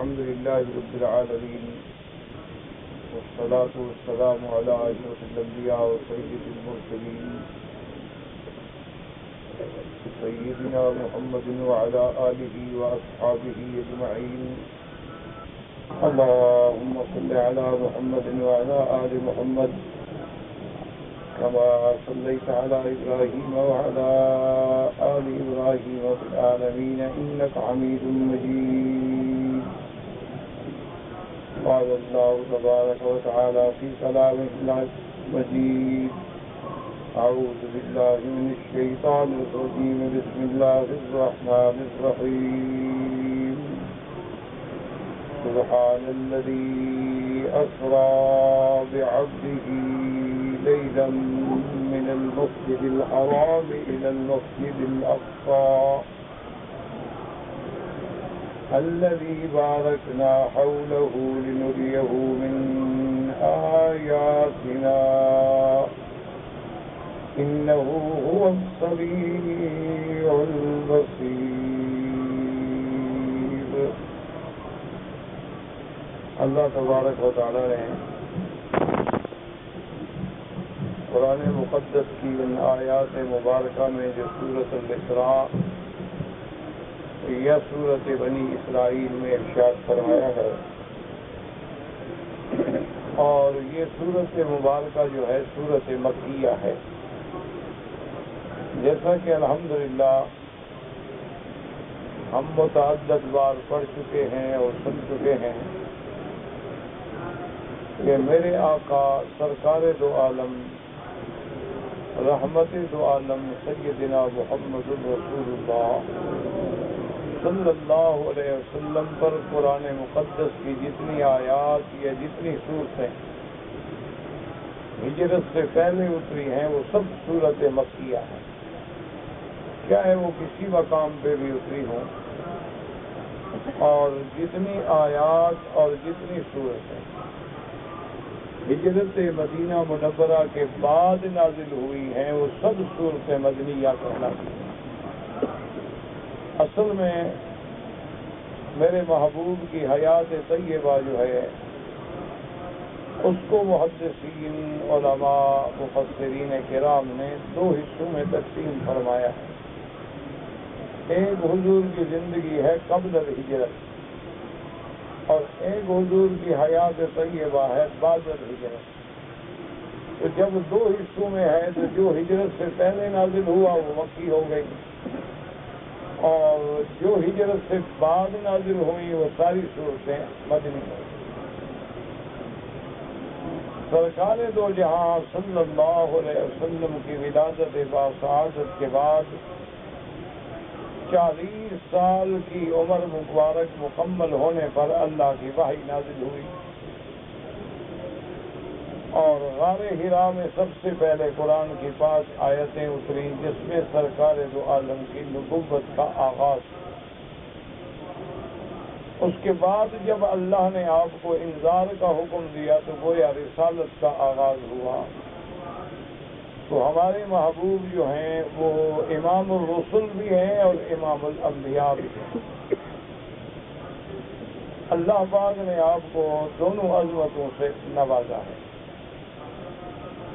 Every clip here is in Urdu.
الحمد لله رب العالمين والصلاة والسلام على أشرف الأنبياء وسيد المرسلين سيدنا محمد وعلى آله وأصحابه أجمعين. اللهم صل على محمد وعلى آل محمد كما صليت على إبراهيم وعلى آل إبراهيم في العالمين إنك حميد مجيد. قال الله تبارك وتعالى في كلامه المجيد: أعوذ بالله من الشيطان الرجيم. بسم الله الرحمن الرحيم. سبحان الذي أسرى بعبده ليلا من المسجد الحرام إلى المسجد الأقصى الذي باركنا حوله لنريه من آياتنا إنه هو السميع البصير. اللہ تبارک و تعالی نے قرآن مقدس کی ان آیات مبارکہ میں جو سورۃ الاسراء یا سورۃ بنی اسرائیل میں ارشاد فرمایا ہے، اور یہ سورۃ مبارکہ جو ہے سورۃ مکیہ ہے. جیسا کہ الحمدللہ ہم متعدد بار پڑھ چکے ہیں اور سن چکے ہیں کہ میرے آقا سرکار دو عالم رحمت دو عالم سیدنا محمد رسول اللہ صلی اللہ علیہ وسلم پر قرآن مقدس کی جتنی آیات یا جتنی صورتیں ہجرت سے پہلے اتری ہیں وہ سب سورۃ مکیہ ہیں. کیا ہے وہ کسی مقام پہ بھی اتری ہوں، اور جتنی آیات اور جتنی صورتیں ہجرت مدینہ منورہ کے بعد نازل ہوئی ہیں وہ سب صورتیں مدنیہ کہلاتی ہیں. اصل میں میرے محبوب کی حیات طیبہ جو ہے اس کو محدثین علماء مفسرین کرام نے دو حصوں میں تقسیم فرمایا ہے. ایک حضور کی زندگی ہے قبل الہجرت، اور ایک حضور کی حیات طیبہ ہے بعد الہجرت. تو جب دو حصوں میں ہے تو جو ہجرت سے پہلے نازل ہوا وہ مکی ہو گئی، اور جو ہجرت سے بعد نازل ہوئی وہ ساری صورتیں مدنی ہو گئی. سرکار دو جہاں صلی اللہ علیہ وسلم کی ولادت باسعادت کے بعد 40 سال کی عمر مبارک مکمل ہونے پر اللہ کی وحی نازل ہوئی، اور غار حرا میں سب سے پہلے قرآن کی 5 آیتیں اتری جس میں سرکار دو عالم کی نبوت کا آغاز. اس کے بعد جب اللہ نے آپ کو انذار کا حکم دیا تو گویا رسالت کا آغاز ہوا. تو ہمارے محبوب جو ہیں وہ امام الرسل بھی ہیں اور امام الانبیاء بھی ہیں. اللہ پاک نے آپ کو دونوں عظمتوں سے نوازا ہے.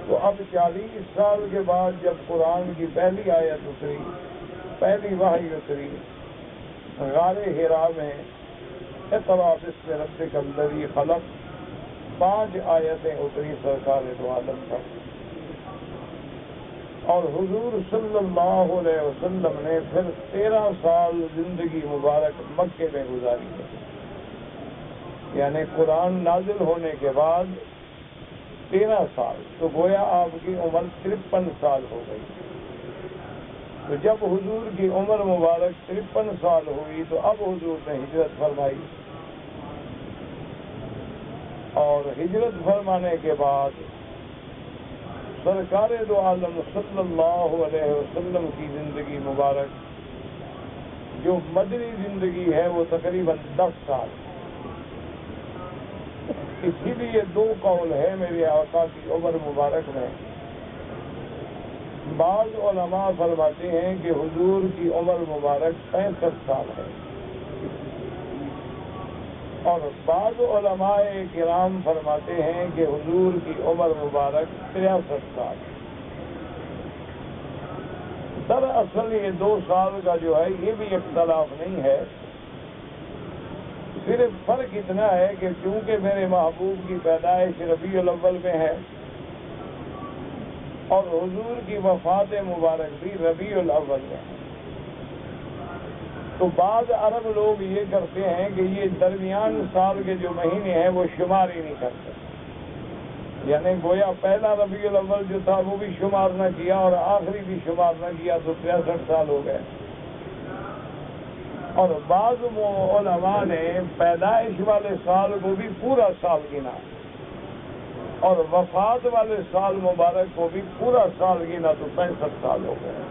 تو اب 40 سال کے بعد جب قرآن کی پہلی آیت اتری، پہلی وحی اتری غار حرا میں، اقرأ باسم ربک الذی خلق، 5 آیتیں اتری سرکار دو عالم پر، اور حضور صلی اللہ علیہ وسلم نے پھر 13 سال زندگی مبارک مکے میں گزاری ہے. یعنی قرآن نازل ہونے کے بعد 13 سال، تو گویا آپ کی عمر 53 سال ہو گئی. تو جب حضور کی عمر مبارک 53 سال ہوئی تو اب حضور نے ہجرت فرمائی، اور ہجرت فرمانے کے بعد سرکار دو عالم صلی اللہ علیہ وسلم کی زندگی مبارک جو مدنی زندگی ہے وہ تقریباً 10 سال. اسی لیے 2 قول ہے میرے آقا کی عمر مبارک میں. بعض علماء فرماتے ہیں کہ حضور کی عمر مبارک 65 سال ہے، اور بعض علماء کرام فرماتے ہیں کہ حضور کی عمر مبارک 63 سال. دراصل یہ 2 سال کا جو ہے یہ بھی اختلاف نہیں ہے، صرف فرق اتنا ہے کہ چونکہ میرے محبوب کی پیدائش ربیع الاول میں ہے اور حضور کی وفات مبارک بھی ربیع الاول میں ہے، تو بعض عرب لوگ یہ کرتے ہیں کہ یہ درمیان سال کے جو مہینے ہیں وہ شمار ہی نہیں کرتے، یعنی گویا پہلا ربیع الاول جو تھا وہ بھی شمار نہ کیا اور آخری بھی شمار نہ کیا، تو 63 سال ہو گئے. اور بعض علماء نے پیدائش والے سال کو بھی پورا سال گنا اور وفات والے سال مبارک کو بھی پورا سال گنا، تو 65 سال ہو گئے.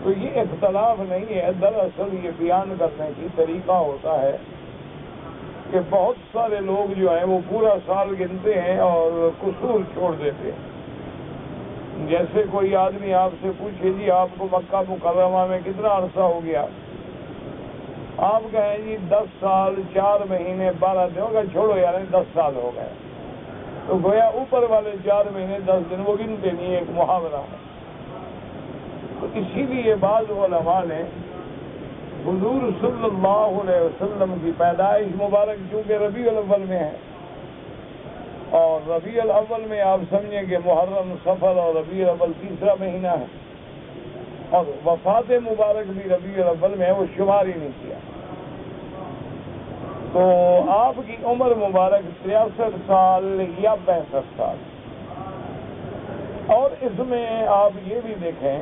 تو یہ اختلاف نہیں ہے، دراصل یہ بیان کرنے کی طریقہ ہوتا ہے کہ بہت سارے لوگ جو ہیں وہ پورا سال گنتے ہیں اور قصور چھوڑ دیتے ہیں. جیسے کوئی آدمی آپ سے پوچھے جی آپ کو مکہ مکرمہ میں کتنا عرصہ ہو گیا، آپ کہیں جی 10 سال 4 مہینے 12 دن، کا چھوڑو یار 10 سال ہو گئے، تو گویا اوپر والے 4 مہینے 10 دن وہ گنتے نہیں، ایک محاورہ ہے. تو اسی لیے بعض علماء نے حضور صلی اللہ علیہ وسلم کی پیدائش مبارک چونکہ ربیع الاول میں ہے، اور ربیع الاول میں آپ سمجھیں کہ محرم صفر اور ربیع الاول تیسرا مہینہ ہے، اور وفات مبارک بھی ربیع الاول میں ہے، وہ شمار ہی نہیں کیا. تو آپ کی عمر مبارک 63 سال یا 65 سال. اور اس میں آپ یہ بھی دیکھیں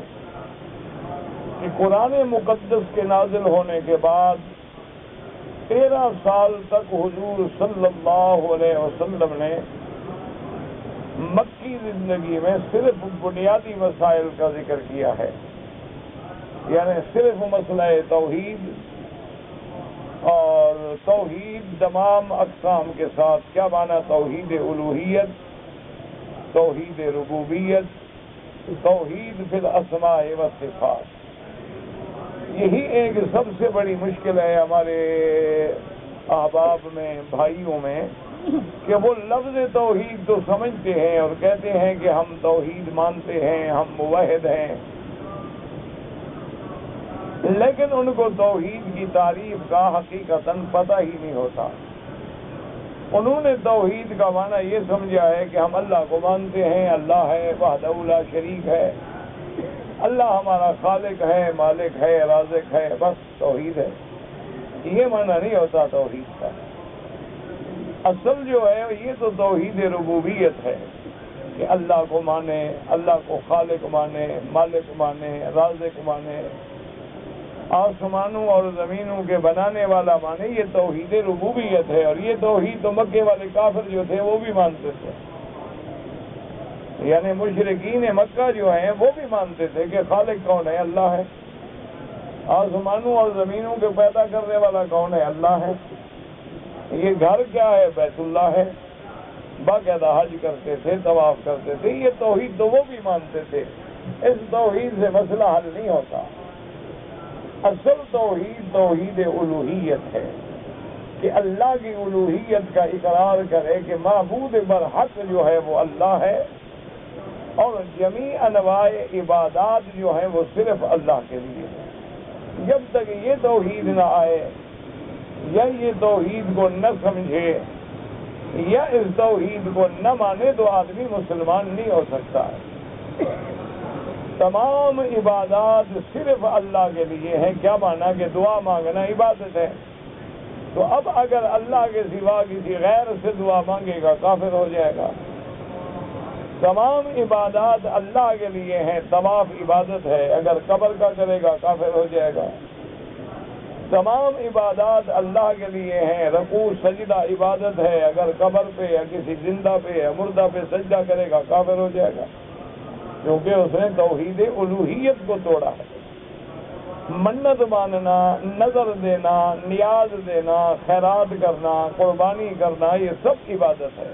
کہ قرآن مقدس کے نازل ہونے کے بعد 13 سال تک حضور صلی اللہ علیہ وسلم نے مکی زندگی میں صرف بنیادی مسائل کا ذکر کیا ہے، یعنی صرف مسئلہ توحید، اور توحید تمام اقسام کے ساتھ. کیا معنی؟ توحید الوہیت، توحید ربوبیت، توحید فی الاسماء والصفات. یہی ایک سب سے بڑی مشکل ہے ہمارے احباب میں، بھائیوں میں، کہ وہ لفظ توحید تو سمجھتے ہیں اور کہتے ہیں کہ ہم توحید مانتے ہیں، ہم موحد ہیں، لیکن ان کو توحید کی تعریف کا حقیقتاً پتہ ہی نہیں ہوتا. انہوں نے توحید کا معنی یہ سمجھا ہے کہ ہم اللہ کو مانتے ہیں، اللہ ہے، وحدہ لا شریک ہے، اللہ ہمارا خالق ہے، مالک ہے، رازق ہے، بس توحید ہے. یہ معنی نہیں ہوتا توحید کا. اصل جو ہے یہ تو توحید ربوبیت ہے کہ اللہ کو مانے، اللہ کو خالق مانے، مالک مانے، رازق مانے، آسمانوں اور زمینوں کے بنانے والا مانے. یہ توحید ربوبیت ہے، اور یہ توحید تو مکے والے کافر جو تھے وہ بھی مانتے تھے، یعنی مشرکین مکہ جو ہیں وہ بھی مانتے تھے کہ خالق کون ہے؟ اللہ ہے. آسمانوں اور زمینوں کے پیدا کرنے والا کون ہے؟ اللہ ہے. یہ گھر کیا ہے؟ بیت اللہ ہے. باقاعدہ حج کرتے تھے، طواف کرتے تھے. یہ توحید تو وہ بھی مانتے تھے. اس توحید سے مسئلہ حل نہیں ہوتا. اصل توحید توحید الوہیت ہے کہ اللہ کی الوہیت کا اقرار کرے کہ معبود برحق جو ہے وہ اللہ ہے، اور جمیع انواع عبادات جو ہیں وہ صرف اللہ کے لیے ہیں. جب تک یہ توحید نہ آئے یا یہ توحید کو نہ سمجھے یا اس توحید کو نہ مانے تو آدمی مسلمان نہیں ہو سکتا. تمام عبادات صرف اللہ کے لیے ہیں. کیا مانا کہ دعا مانگنا عبادت ہے، تو اب اگر اللہ کے سوا کسی غیر سے دعا مانگے گا کافر ہو جائے گا. تمام عبادات اللہ کے لیے ہیں. طواف عبادت ہے، اگر قبر کا کرے گا کافر ہو جائے گا. تمام عبادات اللہ کے لیے ہیں. رکوع سجدہ عبادت ہے، اگر قبر پہ یا کسی زندہ پہ یا مردہ پہ سجدہ کرے گا کافر ہو جائے گا، کیونکہ اس نے توحید الوہیت کو توڑا ہے. منت ماننا، نظر دینا، نیاز دینا، خیرات کرنا، قربانی کرنا، یہ سب عبادت ہے.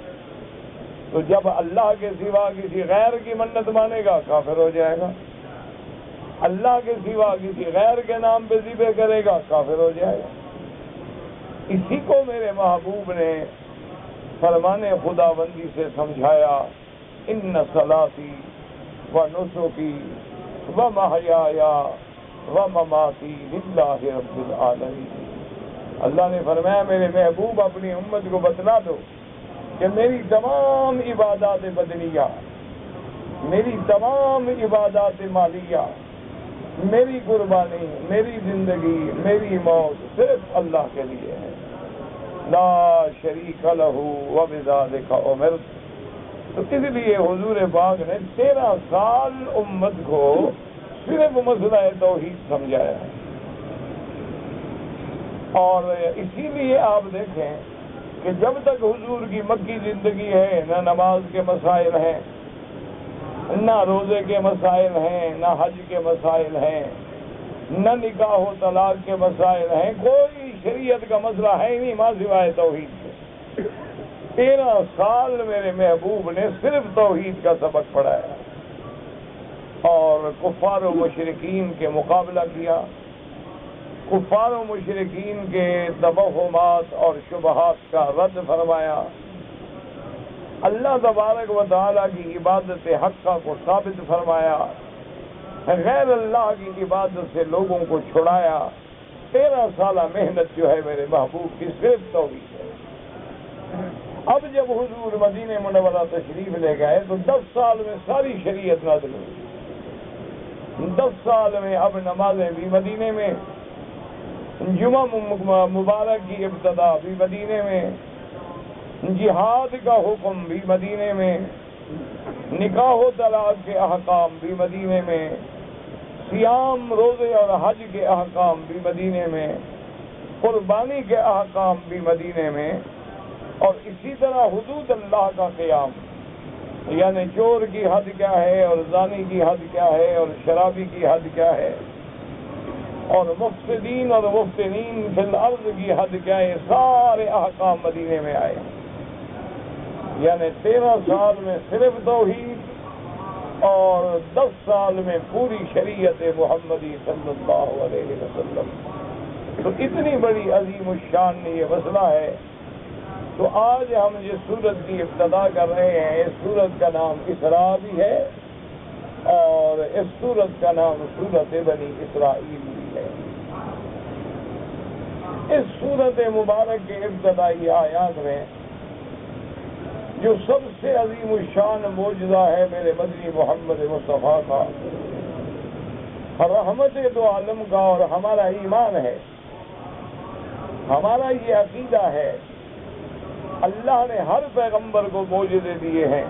تو جب اللہ کے سوا کسی غیر کی منت مانے گا کافر ہو جائے گا. اللہ کے سوا کسی غیر کے نام پہ ذبح کرے گا کافر ہو جائے گا. اسی کو میرے محبوب نے فرمان خداوندی سے سمجھایا، ان صلاتی و نسکی و محیای و مماتی للہ رب العالمین۔ اللہ نے فرمایا میرے محبوب اپنی امت کو بتلا دو کہ میری تمام عبادات بدنیہ، میری تمام عبادات مالیہ، میری قربانی، میری زندگی، میری موت صرف اللہ کے لیے ہے، لا شریک لہ وبذالک امرت۔ تو اس لیے حضور پاک نے 13 سال امت کو صرف مسئلہ توحید سمجھایا ہے۔ اور اسی لیے آپ دیکھیں کہ جب تک حضور کی مکی زندگی ہے، نہ نماز کے مسائل ہیں، نہ روزے کے مسائل ہیں، نہ حج کے مسائل ہیں، نہ نکاح و طلاق کے مسائل ہیں، کوئی شریعت کا مسئلہ ہے ہی نہیں ماں سوائے توحید کے۔ 13 سال میرے محبوب نے صرف توحید کا سبق پڑھایا اور کفار و مشرکین کے مقابلہ کیا، کفار و مشرکین کے توہمات اور شبہات کا رد فرمایا، اللہ تبارک و تعالیٰ کی عبادت حقہ کو ثابت فرمایا، غیر اللہ کی عبادت سے لوگوں کو چھڑایا۔ 13 سالہ محنت جو ہے میرے محبوب کی صرف توحید ہے۔ اب جب حضور مدینہ منورہ تشریف لے گئے تو 10 سال میں ساری شریعت نازل ہوئی۔ 10 سال میں اب نمازیں بھی مدینے میں، جمعہ مبارک کی ابتدا بھی مدینے میں، جہاد کا حکم بھی مدینے میں، نکاح و طلاق کے احکام بھی مدینے میں، صیام روزے اور حج کے احکام بھی مدینے میں، قربانی کے احکام بھی مدینے میں، اور اسی طرح حدود اللہ کا قیام، یعنی چور کی حد کیا ہے اور زانی کی حد کیا ہے اور شرابی کی حد کیا ہے اور مفسدین اور مفتنین فی الارض کی حد کیا ہے، سارے احکام مدینے میں آئے۔ یعنی 13 سال میں صرف توحید اور 10 سال میں پوری شریعت محمدی صلی اللہ علیہ وسلم۔ تو اتنی بڑی عظیم الشان یہ مسئلہ ہے۔ تو آج ہم جس سورت کی ابتدا کر رہے ہیں، اس سورت کا نام اسراء بھی ہے اور اس سورت کا نام سورت بنی اسرائیل بھی ہے۔ اس سورت مبارک کے ابتدائی آیات میں جو سب سے عظیم الشان معجزہ ہے میرے مدنی محمد مصطفیٰ کا، رحمت دو عالم کا اور ہمارا ایمان ہے، ہمارا یہ عقیدہ ہے، اللہ نے ہر پیغمبر کو معجزے دیے ہیں،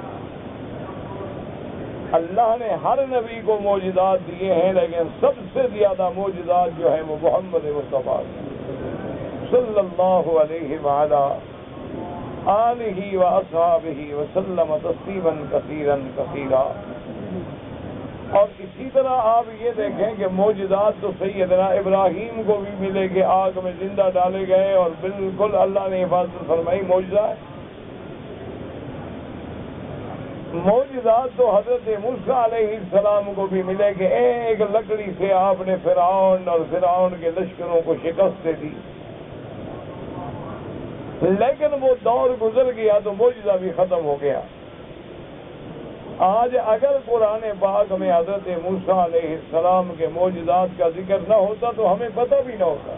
اللہ نے ہر نبی کو معجزات دیے ہیں، لیکن سب سے زیادہ معجزات جو ہیں وہ محمد مصطفیٰ صلی اللہ علیہ وآلہ آلہ و اصحابہ وسلم تسلیما کثیرا کثیرا۔ اور اسی طرح آپ یہ دیکھیں کہ معجزات تو سیدنا ابراہیم کو بھی ملے کہ آگ میں زندہ ڈالے گئے اور بالکل اللہ نے حفاظت فرمائی، معجزہ ہے۔ معجزات تو حضرت موسیٰ علیہ السلام کو بھی ملے کہ ایک لکڑی سے آپ نے فرعون اور فرعون کے لشکروں کو شکست دے دی، لیکن وہ دور گزر گیا تو معجزہ بھی ختم ہو گیا۔ آج اگر قرآن پاک میں حضرت موسیٰ علیہ السلام کے معجزات کا ذکر نہ ہوتا تو ہمیں پتہ بھی نہ ہوتا،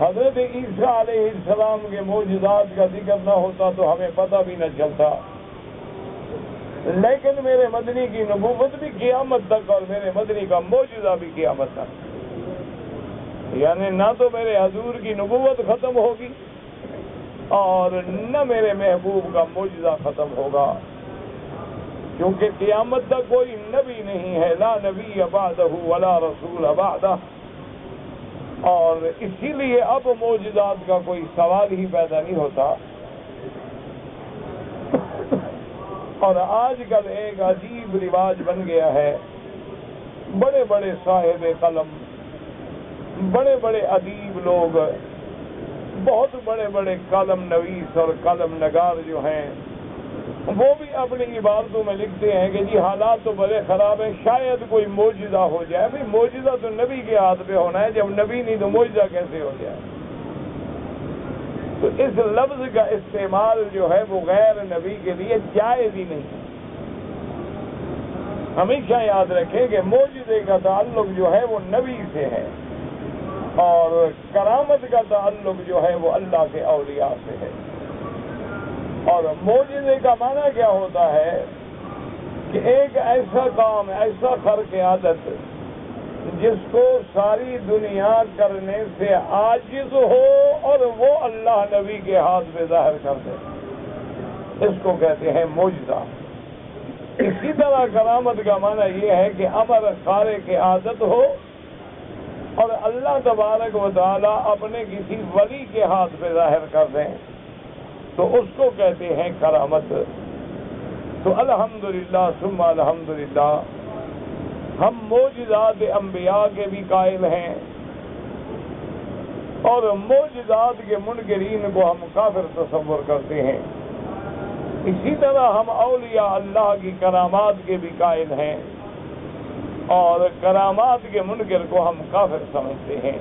حضرت عیسیٰ علیہ السلام کے معجزات کا ذکر نہ ہوتا تو ہمیں پتہ بھی نہ چلتا، لیکن میرے مدنی کی نبوت بھی قیامت تک اور میرے مدنی کا معجزہ بھی قیامت تک، یعنی نہ تو میرے حضور کی نبوت ختم ہوگی اور نہ میرے محبوب کا معجزہ ختم ہوگا، کیونکہ قیامت تک کوئی نبی نہیں ہے، لا نبی بعدہ ولا رسول بعدہ، اور اسی لیے اب معجزات کا کوئی سوال ہی پیدا نہیں ہوتا۔ اور آج کل ایک عجیب رواج بن گیا ہے، بڑے بڑے صاحب قلم، بڑے بڑے ادیب لوگ، بہت بڑے بڑے کالم نویس اور کالم نگار جو ہیں، وہ بھی اپنی عبارتوں میں لکھتے ہیں کہ جی حالات تو بڑے خراب ہیں، شاید کوئی معجزہ ہو جائے۔ بھئی معجزہ تو نبی کے ہاتھ پہ ہونا ہے، جب نبی نہیں تو معجزہ کیسے ہو جائے؟ تو اس لفظ کا استعمال جو ہے وہ غیر نبی کے لیے جائز ہی نہیں ہے۔ ہمیشہ یاد رکھیں کہ معجزے کا تعلق جو ہے وہ نبی سے ہے، اور کرامت کا تعلق جو ہے وہ اللہ کے اولیاء سے ہے۔ اور معجزے کا معنی کیا ہوتا ہے کہ ایک ایسا کام، ایسا خرق عادت جس کو ساری دنیا کرنے سے عاجز ہو اور وہ اللہ نبی کے ہاتھ میں ظاہر کر دے، اس کو کہتے ہیں معجزہ۔ اسی طرح کرامت کا معنی یہ ہے کہ امر خارق عادت ہو اور اللہ تبارک و تعالیٰ اپنے کسی ولی کے ہاتھ پہ ظاہر کر دیں تو اس کو کہتے ہیں کرامت۔ تو الحمدللہ ثم الحمدللہ ہم معجزات انبیاء کے بھی قائل ہیں، اور معجزات کے منکرین کو ہم کافر تصور کرتے ہیں۔ اسی طرح ہم اولیاء اللہ کی کرامات کے بھی قائل ہیں، اور کرامات کے منکر کو ہم کافر سمجھتے ہیں۔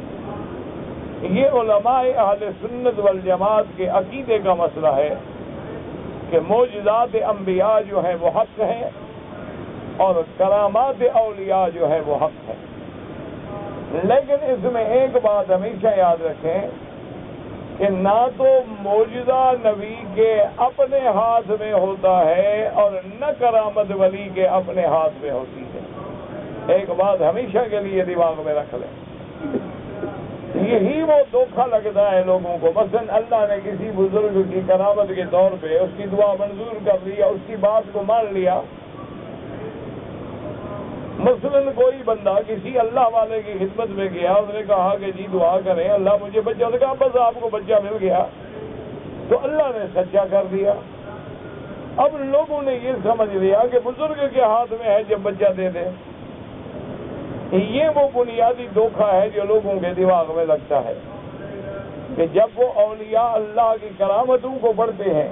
یہ علماء اہل سنت والجماعت کے عقیدے کا مسئلہ ہے کہ معجزات انبیاء جو ہیں وہ حق ہیں، اور کرامات اولیاء جو ہے وہ حق ہے۔ لیکن اس میں ایک بات ہمیشہ یاد رکھیں کہ نہ تو معجزہ نبی کے اپنے ہاتھ میں ہوتا ہے اور نہ کرامت ولی کے اپنے ہاتھ میں ہوتی ہے۔ ایک بات ہمیشہ کے لیے دماغ میں رکھ لیں، یہی وہ دھوکہ لگتا ہے لوگوں کو۔ مثلا اللہ نے کسی بزرگ کی کرامت کے طور پہ اس کی دعا منظور کر لیا، اس کی بات کو مان لیا۔ مثلا کوئی بندہ کسی اللہ والے کی خدمت میں گیا، اس نے کہا کہ جی دعا کریں اللہ مجھے بچہ، اس نے کہا بس آپ کو بچہ مل گیا، تو اللہ نے سچا کر دیا۔ اب لوگوں نے یہ سمجھ لیا کہ بزرگ کے ہاتھ میں ہے جب بچہ دے دے۔ یہ وہ بنیادی دھوکہ ہے جو لوگوں کے دماغ میں لگتا ہے کہ جب وہ اولیاء اللہ کی کرامتوں کو پڑھتے ہیں،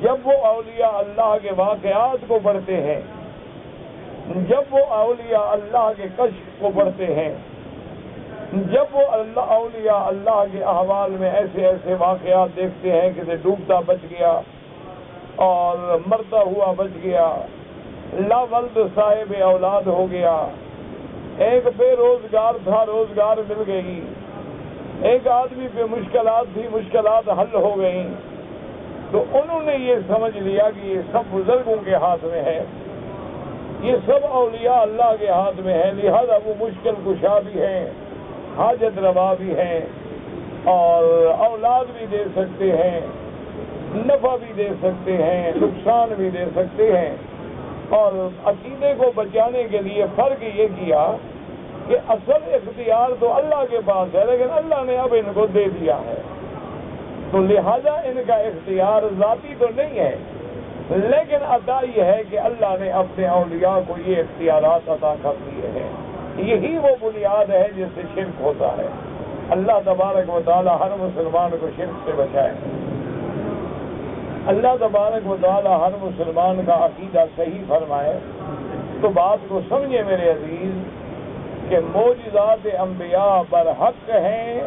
جب وہ اولیاء اللہ کے واقعات کو پڑھتے ہیں، جب وہ اولیاء اللہ کے کشف کو پڑھتے ہیں، جب وہ اولیاء اللہ کے احوال میں ایسے ایسے واقعات دیکھتے ہیں کہ ڈوبتا بچ گیا اور مرتا ہوا بچ گیا، لا ولد صاحب اولاد ہو گیا، ایک بے روزگار تھا روزگار مل گئی، ایک آدمی پہ مشکلات تھی مشکلات حل ہو گئیں، تو انہوں نے یہ سمجھ لیا کہ یہ سب بزرگوں کے ہاتھ میں ہے، یہ سب اولیاء اللہ کے ہاتھ میں ہے، لہذا وہ مشکل کشا بھی ہیں، حاجت روا بھی ہیں، اور اولاد بھی دے سکتے ہیں، نفع بھی دے سکتے ہیں، نقصان بھی دے سکتے ہیں۔ اور عقیدے کو بچانے کے لیے فرق یہ کیا کہ اصل اختیار تو اللہ کے پاس ہے، لیکن اللہ نے اب ان کو دے دیا ہے، تو لہذا ان کا اختیار ذاتی تو نہیں ہے، لیکن عطا یہ ہے کہ اللہ نے اپنے اولیاء کو یہ اختیارات عطا کر دیے ہیں۔ یہی وہ بنیاد ہے جس سے شرک ہوتا ہے۔ اللہ تبارک و تعالی ہر مسلمان کو شرک سے بچائے۔ اللہ تبارک و تعالی ہر مسلمان کا عقیدہ صحیح فرمائے۔ تو بات کو سمجھے میرے عزیز کہ معجزات انبیاء برحق ہیں،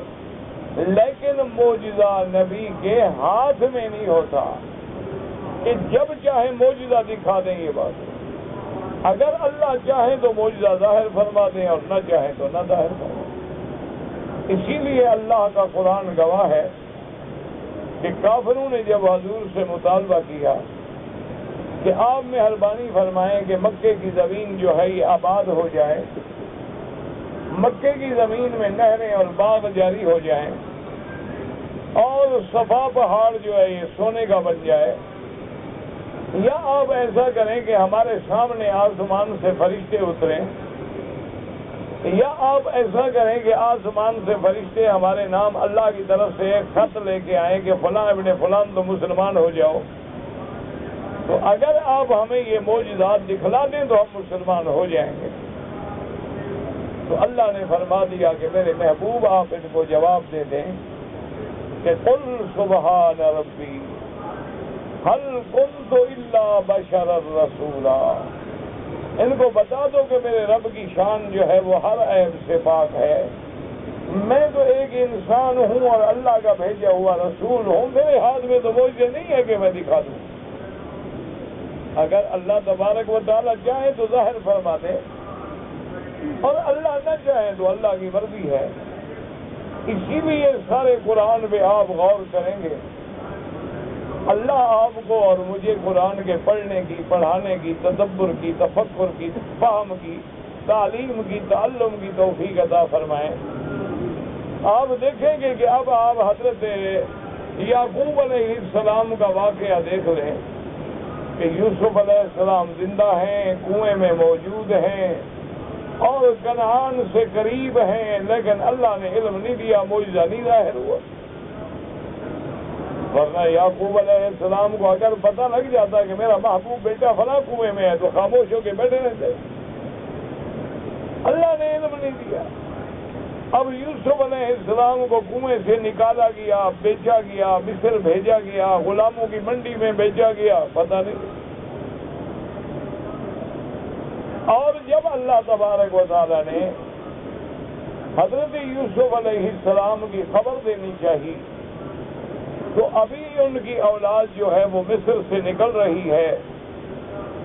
لیکن معجزہ نبی کے ہاتھ میں نہیں ہوتا کہ جب چاہے معجزہ دکھا دیں۔ یہ بات اگر اللہ چاہے تو معجزہ ظاہر فرما دیں اور نہ چاہے تو نہ ظاہر فرما دیں۔ اسی لیے اللہ کا قرآن گواہ ہے کہ کافروں نے جب حضور سے مطالبہ کیا کہ آپ مہربانی فرمائیں کہ مکے کی زمین جو ہے یہ آباد ہو جائے، مکے کی زمین میں نہریں اور باغ جاری ہو جائیں، اور صفا پہاڑ جو ہے یہ سونے کا بن جائے، یا آپ ایسا کریں کہ ہمارے سامنے آسمان سے فرشتے اتریں، یا آپ ایسا کریں کہ آسمان سے فرشتے ہمارے نام اللہ کی طرف سے ایک خط لے کے آئیں کہ فلاں ابن فلاں تو مسلمان ہو جاؤ، تو اگر آپ ہمیں یہ معجزات دکھلا دیں تو ہم مسلمان ہو جائیں گے۔ تو اللہ نے فرما دیا کہ میرے محبوب آپ ان کو جواب دے دیں کہ قل سبحان ربی هل كنت الا بشرا رسولا، ان کو بتا دو کہ میرے رب کی شان جو ہے وہ ہر عیب سے پاک ہے، میں تو ایک انسان ہوں اور اللہ کا بھیجا ہوا رسول ہوں، میرے ہاتھ میں تو معجزہ نہیں ہے کہ میں دکھا دوں۔ اگر اللہ تبارک و تعالیٰ چاہے تو ظاہر فرما دے، اور اللہ نہ چاہے تو اللہ کی مرضی ہے۔ اسی لیے سارے قرآن پہ آپ غور کریں گے، اللہ آپ کو اور مجھے قرآن کے پڑھنے کی، پڑھانے کی، تدبر کی، تفکر کی، فہم کی، تعلیم کی، تعلم کی توفیق عطا فرمائیں۔ آپ دیکھیں گے کہ اب آپ حضرت یعقوب علیہ السلام کا واقعہ دیکھ لیں کہ یوسف علیہ السلام زندہ ہیں، کنویں میں موجود ہیں اور کنعان سے قریب ہیں، لیکن اللہ نے علم نہیں دیا، معجزہ نہیں ظاہر ہوا۔ ورنہ یعقوب علیہ السلام کو اگر پتہ لگ جاتا کہ میرا محبوب بیٹا فلاں کنویں میں ہے تو خاموش ہو کے بیٹھے رہتے، اللہ نے علم نہیں دیا۔ اب یوسف علیہ السلام کو کنویں سے نکالا گیا، بیچا گیا، مصر بھیجا گیا، غلاموں کی منڈی میں بیچا گیا، پتہ نہیں۔ اور جب اللہ تبارک و تعالیٰ نے حضرت یوسف علیہ السلام کی خبر دینی چاہیے تو ابھی ان کی اولاد جو ہے وہ مصر سے نکل رہی ہے،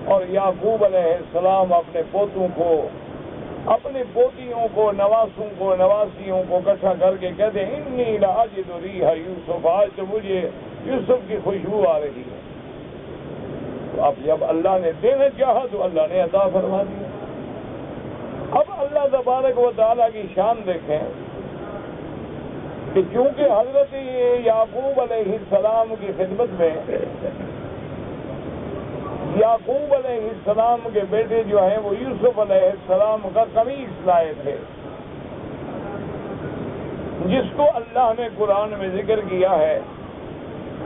اور یعقوب علیہ السلام اپنے پوتوں کو، اپنے پوتیوں کو، نواسوں کو، نواسیوں کو اکٹھا کر کے کہتے ہیں انی لاجد ریح یوسف، آج تو مجھے یوسف کی خوشبو آ رہی ہے۔ تو اب جب اللہ نے دینا چاہا تو اللہ نے عطا فرما دیا۔ اب اللہ تبارک و تعالیٰ کی شان دیکھیں کہ چونکہ حضرت یعقوب علیہ السلام کی خدمت میں یعقوب علیہ السلام کے بیٹے جو ہیں وہ یوسف علیہ السلام کا قمیص لائے تھے، جس کو اللہ نے قرآن میں ذکر کیا ہے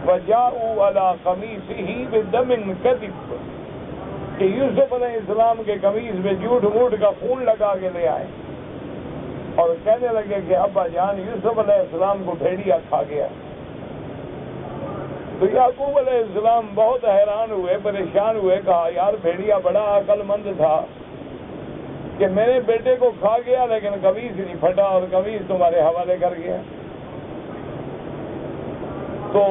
وَجَاءُوا عَلَىٰ قَمِيصِهِ بِدَمٍ كَذِبٍ، کہ یوسف علیہ السلام کے قمیص میں جھوٹ موٹ کا خون لگا کے لے آئے اور کہنے لگے کہ ابا جان یوسف علیہ السلام کو بھیڑیا کھا گیا۔ تو یعقوب علیہ السلام بہت حیران ہوئے، پریشان ہوئے، کہا یار بھیڑیا بڑا عقل مند تھا کہ میرے بیٹے کو کھا گیا لیکن قمیص نہیں پھٹا اور قمیص تمہارے حوالے کر گیا۔ تو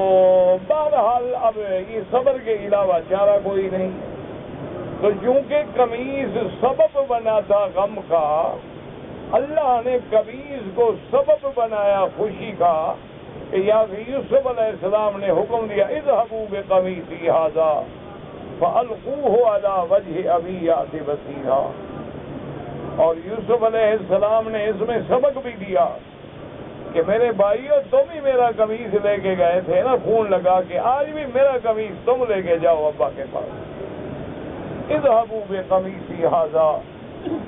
بہرحال اب یہ صبر کے علاوہ چارہ کوئی نہیں۔ تو چونکہ قمیص سبب بنا تھا غم کا، اللہ نے قمیص کو سبب بنایا خوشی کا کہ یوسف علیہ السلام نے حکم دیا اذهبوا بقمیصی ھذا فالقوه علی وجه ابی یأتی بصیرا، اور یوسف علیہ السلام نے اس میں سبق بھی دیا کہ میرے بھائیو تم ہی میرا قمیص لے کے گئے تھے نا خون لگا کے، آج بھی میرا قمیص تم لے کے جاؤ ابا کے پاس۔ اذهبوا بقمیصی ھذا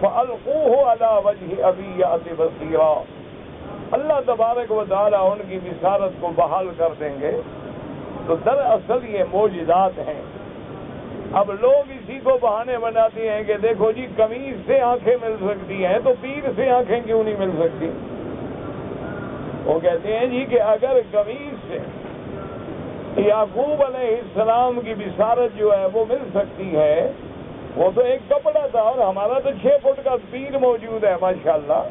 فالقوه علی وجه ابی یأتی بصیرا، اللہ تبارک و تعالیٰ ان کی بصارت کو بحال کر دیں گے۔ تو دراصل یہ معجزات ہیں۔ اب لوگ اسی کو بہانے بناتے ہیں کہ دیکھو جی قمیص سے آنکھیں مل سکتی ہیں تو پیر سے آنکھیں کیوں نہیں مل سکتی؟ وہ کہتے ہیں جی کہ اگر قمیص سے یعقوب علیہ السلام کی بصارت جو ہے وہ مل سکتی ہے، وہ تو ایک کپڑا تھا اور ہمارا تو 6 فٹ کا پیر موجود ہے ماشاءاللہ،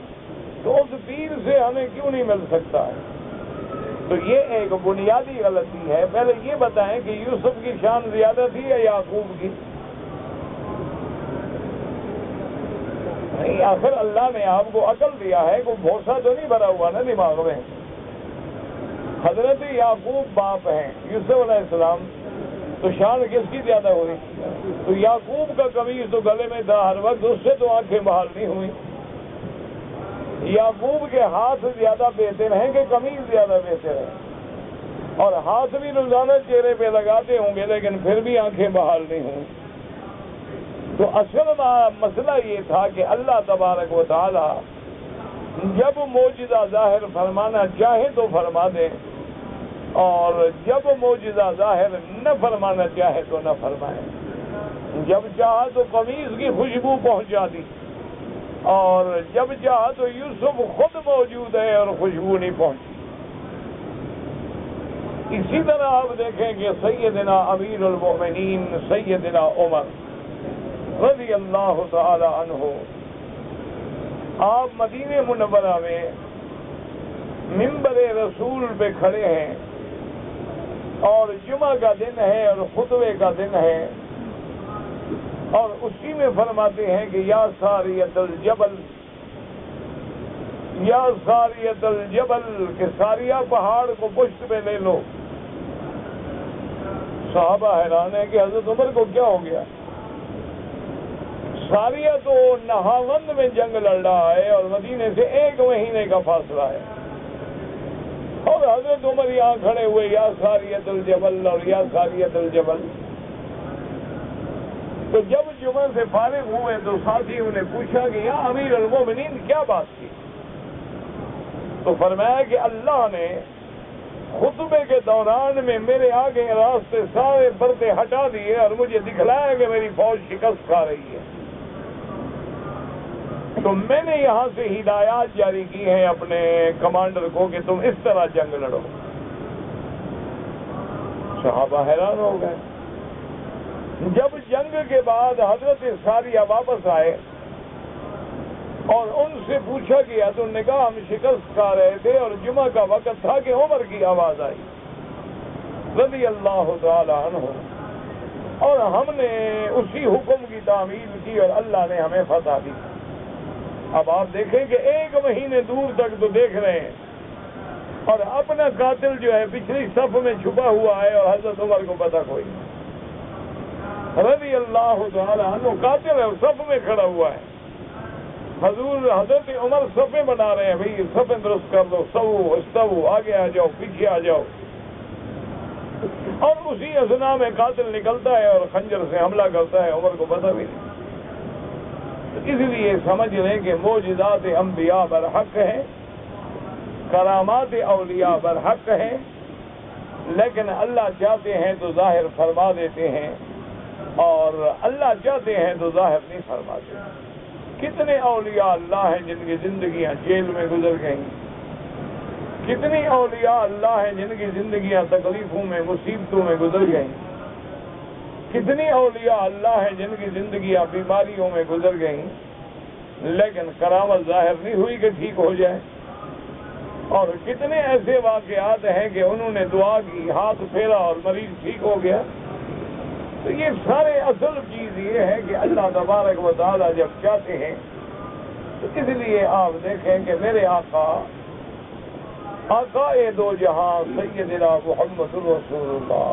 تو اس پیر سے ہمیں کیوں نہیں مل سکتا ہے؟ تو یہ ایک بنیادی غلطی ہے۔ پہلے یہ بتائیں کہ یوسف کی شان زیادہ تھی یا یعقوب کی؟ نہیں، آخر اللہ نے آپ کو عقل دیا ہے، کوئی بھوسا تو نہیں بھرا ہوا نا دماغ میں۔ حضرت یعقوب باپ ہیں یوسف علیہ السلام، تو شان کس کی زیادہ ہوئی؟ تو یعقوب کا قمیص تو گلے میں تھا ہر وقت، اس سے تو آنکھیں بحال نہیں ہوئی۔ یعقوب کے ہاتھ زیادہ بہتر ہیں کہ قمیص زیادہ بہتر ہے؟ اور ہاتھ بھی روزانہ چہرے پہ لگاتے ہوں گے لیکن پھر بھی آنکھیں بحال نہیں ہوں۔ تو اصل مسئلہ یہ تھا کہ اللہ تبارک و تعالی جب معجزہ ظاہر فرمانا چاہے تو فرما دے، اور جب معجزہ ظاہر نہ فرمانا چاہے تو نہ فرمائے۔ جب چاہا تو قمیص کی خوشبو پہنچا دی، اور جب چاہا تو یوسف خود موجود ہے اور خوشبو نہیں پہنچی۔ اسی طرح آپ دیکھیں کہ سیدنا امیر المؤمنین سیدنا عمر رضی اللہ تعالی عنہ، آپ مدینہ منورہ میں منبر رسول پہ کھڑے ہیں اور جمعہ کا دن ہے اور خطبے کا دن ہے، اور اسی میں فرماتے ہیں کہ یا ساریت الجبل، یا ساریت الجبل، کہ ساریہ پہاڑ کو پشت پہ لے لو۔ صحابہ حیران ہے کہ حضرت عمر کو کیا ہو گیا؟ ساریہ تو نہاوند میں جنگ لڑ رہا ہے اور مدینے سے 1 مہینے کا فاصلہ ہے، اور حضرت عمر یہاں کھڑے ہوئے یا ساریت الجبل اور یا ساریت الجبل۔ تو جب جمعہ سے فارغ ہوئے تو ساتھیوں نے پوچھا کہ یا امیر المومنین کیا بات تھی؟ تو فرمایا کہ اللہ نے خطبے کے دوران میں میرے آگے راستے سارے پردے ہٹا دیے اور مجھے دکھلایا کہ میری فوج شکست کھا رہی ہے، تو میں نے یہاں سے ہدایات جاری کی ہیں اپنے کمانڈر کو کہ تم اس طرح جنگ لڑو۔ صحابہ حیران ہو گئے۔ جب جنگ کے بعد حضرت ساریہ واپس آئے اور ان سے پوچھا گیا تو انہوں نے کہا ہم شکست کھا رہے تھے اور جمعہ کا وقت تھا کہ عمر کی آواز آئی رضی اللہ تعالی عنہ، اور ہم نے اسی حکم کی تعمیل کی اور اللہ نے ہمیں فتح دی۔ اب آپ دیکھیں کہ 1 مہینے دور تک تو دیکھ رہے ہیں، اور اپنا قاتل جو ہے پچھلی صف میں چھپا ہوا ہے اور حضرت عمر کو پتہ کوئی نہیں۔ رضی اللہ تعالی عنہ قاتل ہے، صف میں کھڑا ہوا ہے، حضرت عمر صفیں بنا رہے ہیں، بھئی صفیں درست کر دو، سو استو، آگے آ جاؤ، پیچھے آ جاؤ، اور اسی اثنا میں قاتل نکلتا ہے اور خنجر سے حملہ کرتا ہے، عمر کو پتہ بھی نہیں۔ اس لیے سمجھ لیں کہ معجزات انبیاء برحق ہیں، کرامات اولیاء برحق ہیں، لیکن اللہ چاہتے ہیں تو ظاہر فرما دیتے ہیں اور اللہ چاہتے ہیں تو ظاہر نہیں فرماتے۔ کتنے اولیاء اللہ ہیں جن کی زندگیاں جیل میں گزر گئیں، کتنی اولیاء اللہ ہیں جن کی زندگیاں تکلیفوں میں مصیبتوں میں گزر گئیں، کتنی اولیاء اللہ ہیں جن کی زندگیاں بیماریوں میں گزر گئیں، لیکن کرامت ظاہر نہیں ہوئی کہ ٹھیک ہو جائے، اور کتنے ایسے واقعات ہیں کہ انہوں نے دعا کی، ہاتھ پھیرا اور مریض ٹھیک ہو گیا۔ تو یہ سارے اصل چیز یہ ہے کہ اللہ تبارک و تعالیٰ جب چاہتے ہیں تو اس لیے آپ دیکھیں کہ میرے آقائے دو جہاں سیدنا محمد رسول اللہ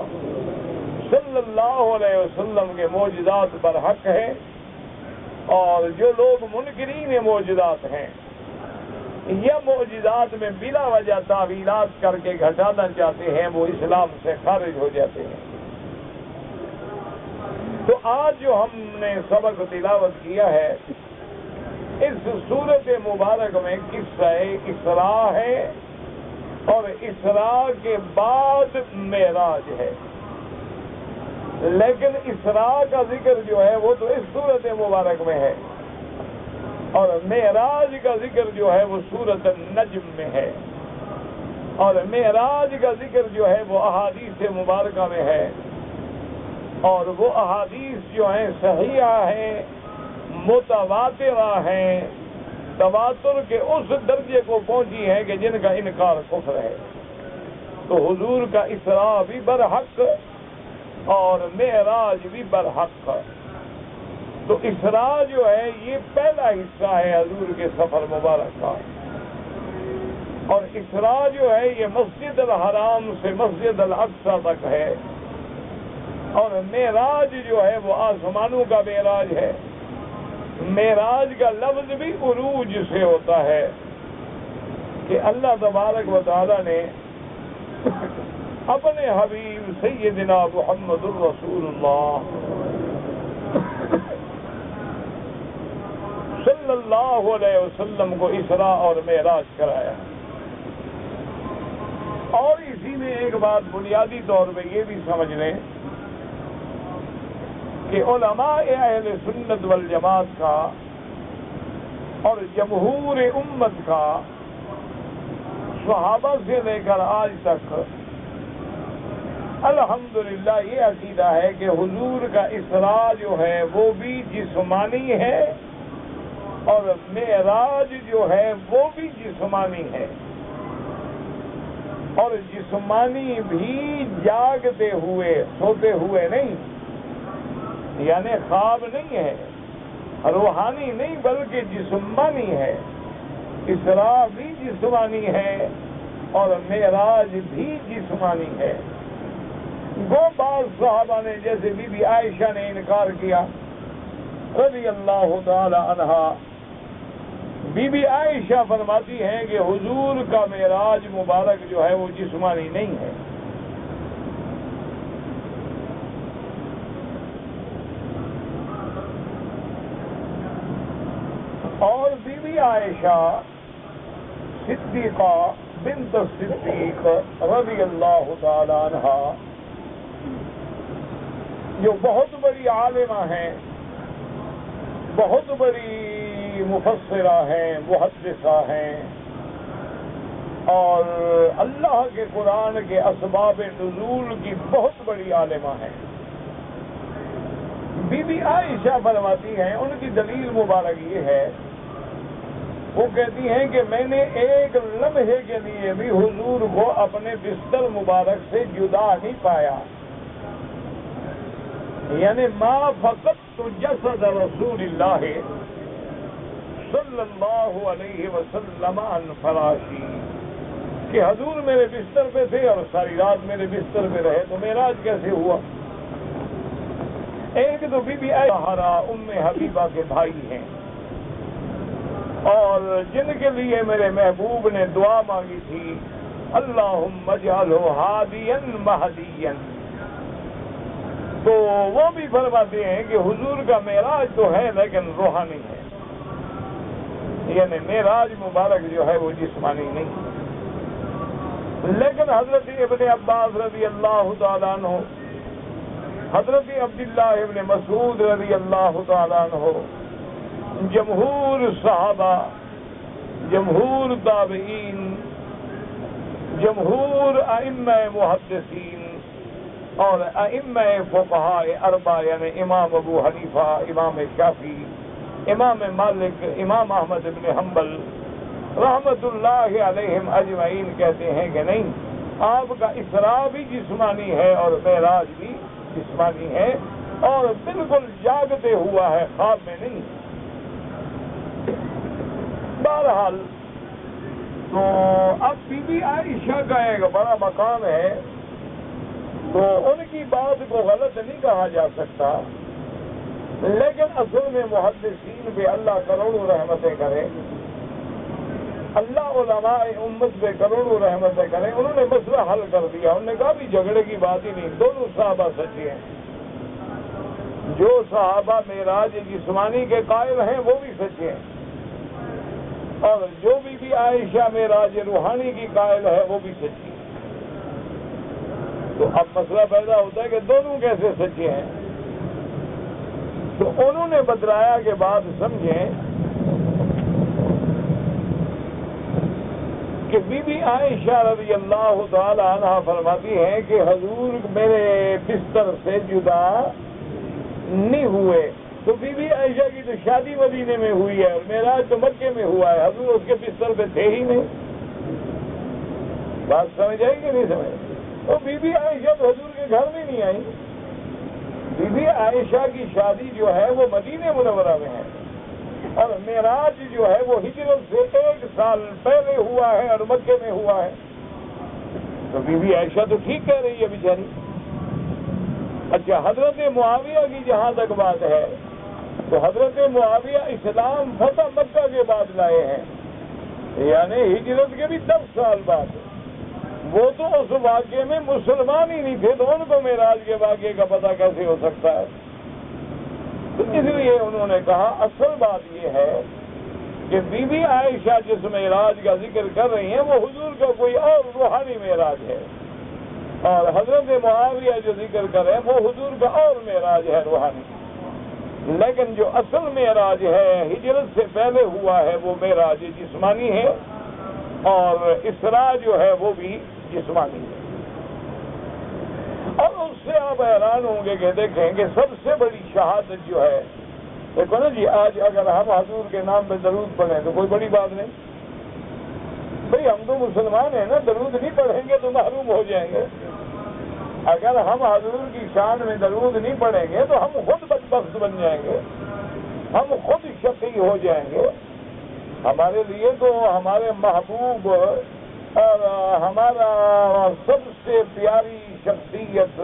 صلی اللہ علیہ وسلم کے معجزات برحق ہیں، اور جو لوگ منکرین معجزات ہیں یا معجزات میں بلا وجہ تعویلات کر کے گھٹانا چاہتے ہیں وہ اسلام سے خارج ہو جاتے ہیں۔ تو آج جو ہم نے سبق تلاوت کیا ہے اس سورت مبارک میں قصہ اسراء ہے، اور اسراء کے بعد معراج ہے، لیکن اسراء کا ذکر جو ہے وہ تو اس سورت مبارک میں ہے، اور معراج کا ذکر جو ہے وہ سورت النجم میں ہے، اور معراج کا ذکر جو ہے وہ احادیث مبارکہ میں ہے، اور وہ احادیث جو ہیں صحیحہ ہیں، متواترہ ہیں، تواتر کے اس درجے کو پہنچی ہیں کہ جن کا انکار کفر ہے۔ تو حضور کا اسراء بھی برحق اور معراج بھی برحق۔ تو اسراء جو ہے یہ پہلا حصہ ہے حضور کے سفر مبارک کا، اور اسراء جو ہے یہ مسجد الحرام سے مسجد الاقصی تک ہے، اور معراج جو ہے وہ آسمانوں کا معراج ہے۔ معراج کا لفظ بھی عروج سے ہوتا ہے کہ اللہ تبارک و تعالی نے اپنے حبیب سیدنا محمد الرسول اللہ صلی اللہ علیہ وسلم کو اسراء اور معراج کرایا۔ اور اسی میں ایک بات بنیادی طور پہ یہ بھی سمجھ لیں کہ علماء اہل سنت والجماعت کا اور جمہور امت کا صحابہ سے لے کر آج تک الحمدللہ یہ عقیدہ ہے کہ حضور کا اسراء جو ہے وہ بھی جسمانی ہے اور معراج جو ہے وہ بھی جسمانی ہے۔ اور جسمانی بھی جاگتے ہوئے، سوتے ہوئے نہیں، یعنی خواب نہیں ہے، روحانی نہیں بلکہ جسمانی ہے۔ اسراء بھی جسمانی ہے اور معراج بھی جسمانی ہے۔ وہ بعض صحابہ نے جیسے بی بی عائشہ نے انکار کیا رضی اللہ تعالی عنہا۔ بی بی عائشہ فرماتی ہیں کہ حضور کا معراج مبارک جو ہے وہ جسمانی نہیں ہے۔ اور بی بی عائشہ صدیقہ بنت صدیق رضی اللہ تعالی عنہا جو بہت بڑی عالمہ ہیں، بہت بڑی مفسرہ ہیں، محدثہ ہیں، اور اللہ کے قرآن کے اسباب نزول کی بہت بڑی عالمہ ہیں۔ بی بی عائشہ فرماتی ہیں، ان کی دلیل مبارک یہ ہے، وہ کہتی ہیں کہ میں نے ایک لمحے کے لیے بھی حضور کو اپنے بستر مبارک سے جدا نہیں پایا، یعنی ما فقدت جسد رسول اللہ صلی اللہ علیہ وسلم عن فراشی، کہ حضور میرے بستر پہ تھے اور ساری رات میرے بستر پہ رہے، تو معراج کیسے ہوا؟ ایک تو بی بی عائشہ ام حبیبہ کے بھائی ہیں، اور جن کے لیے میرے محبوب نے دعا مانگی تھی، اللہم اجعلہ ہادیا مہدیا، تو وہ بھی فرماتے ہیں کہ حضور کا معراج تو ہے لیکن روحانی ہے، یعنی معراج مبارک جو ہے وہ جسمانی نہیں۔ لیکن حضرت ابن عباس رضی اللہ تعالیٰ عنہ، حضرت عبداللہ ابن مسعود رضی اللہ تعالیٰ عنہ، جمہور صحابہ، جمہور تابعین، جمہور ائمہ محدثین اور ائمہ فقہاء اربعہ، یعنی امام ابو حنیفہ، امام شافعی، امام مالک، امام احمد بن حنبل رحمت اللہ علیہم اجمعین کہتے ہیں کہ نہیں، آپ کا اسراء بھی جسمانی ہے اور معراج بھی جسمانی ہے، اور بالکل جاگتے ہوا ہے، خواب میں نہیں۔ بہرحال تو اب بی بی عائشہ کا ایک بڑا مقام ہے، تو ان کی بات کو غلط نہیں کہا جا سکتا، لیکن اصل میں محدثین پہ اللہ کروڑوں رحمتیں کرے، اللہ علماء امت پہ کروڑوں رحمتیں کریں، انہوں نے مسئلہ حل کر دیا۔ انہوں نے کہا بھی جھگڑے کی بات ہی نہیں، دونوں صحابہ سچے ہیں، جو صحابہ معراج جسمانی کے قائل ہیں وہ بھی سچے ہیں، اور جو بھی عائشہ معراج روحانی کی قائل ہے وہ بھی سچی ہے۔ تو اب مسئلہ پیدا ہوتا ہے کہ دونوں کیسے سچے ہیں؟ تو انہوں نے بتلایا کہ بات سمجھیں کہ بی بی عائشہ رضی اللہ تعالی عنہ فرماتی ہیں کہ حضور میرے بستر سے جدا نہیں ہوئے، تو بی بی عائشہ کی تو شادی مدینے میں ہوئی ہے اور معراج تو مکے میں ہوا ہے، حضور اس کے بستر پہ تھے ہی نہیں۔ بات سمجھ آئی کہ نہیں سمجھ؟ تو بی بی عائشہ تو حضور کے گھر میں نہیں آئی، بی بی عائشہ کی شادی جو ہے وہ مدینہ منورہ میں ہے، اور معراج جو ہے وہ ہجرت سے 1 سال پہلے ہوا ہے اور مکے میں ہوا ہے۔ تو بی بی عائشہ تو ٹھیک کہہ رہی ہے بیچاری۔ اچھا، حضرت معاویہ کی جہاں تک بات ہے، تو حضرت معاویہ اسلام فتح مکہ کے بعد لائے ہیں، یعنی ہجرت کے بھی 10 سال بعد۔ وہ تو اس واقعے میں مسلمان ہی نہیں تھے، تو ان کو معراج کے واقعے کا پتہ کیسے ہو سکتا ہے؟ تو اس لیے انہوں نے کہا اصل بات یہ ہے کہ بی بی عائشہ جس معراج کا ذکر کر رہی ہیں وہ حضور کا کوئی اور روحانی معراج ہے، اور حضرت معاویہ جو ذکر کر رہے ہیں وہ حضور کا اور معراج ہے روحانی، لیکن جو اصل معراج ہے ہجرت سے پہلے ہوا ہے وہ معراج جسمانی ہے، اور اسراء جو ہے وہ بھی جسمانی ہے۔ اور اس سے آپ حیران ہوں گے کہ دیکھیں کہ سب سے بڑی شہادت جو ہے، دیکھو نا جی، آج اگر ہم حضور کے نام پہ درود پڑھیں تو کوئی بڑی بات نہیں، بھئی بھائی ہم تو مسلمان ہیں نا، درود نہیں پڑھیں گے تو محروم ہو جائیں گے. اگر ہم حضور کی شان میں درود نہیں پڑھیں گے تو ہم خود بدبخت بن جائیں گے، ہم خود شقی ہو جائیں گے. ہمارے لیے تو ہمارے محبوب اور ہمارا سب سے پیاری شخصیت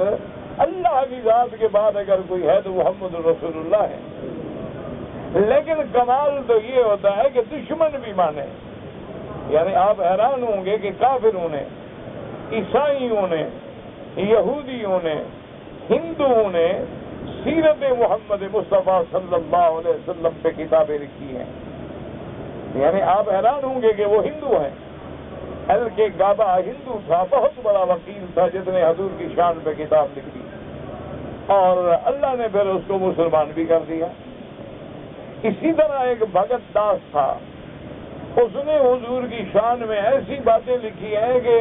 اللہ کی ذات کے بعد اگر کوئی ہے تو محمد رسول اللہ ہے. لیکن کمال تو یہ ہوتا ہے کہ دشمن بھی مانے. یعنی آپ حیران ہوں گے کہ کافروں نے، عیسائیوں نے، یہودیوں نے، ہندوؤں نے سیرت محمد مصطفیٰ صلی اللہ علیہ وسلم پہ کتابیں لکھی ہیں. یعنی آپ حیران ہوں گے کہ وہ ہندو ہیں. کے گابا ہندو تھا، بہت بڑا وکیل تھا جس نے حضور کی شان پہ کتاب لکھ دی، اور اللہ نے پھر اس کو مسلمان بھی کر دیا. اسی طرح ایک بھگت داس تھا، اس نے حضور کی شان میں ایسی باتیں لکھی ہیں کہ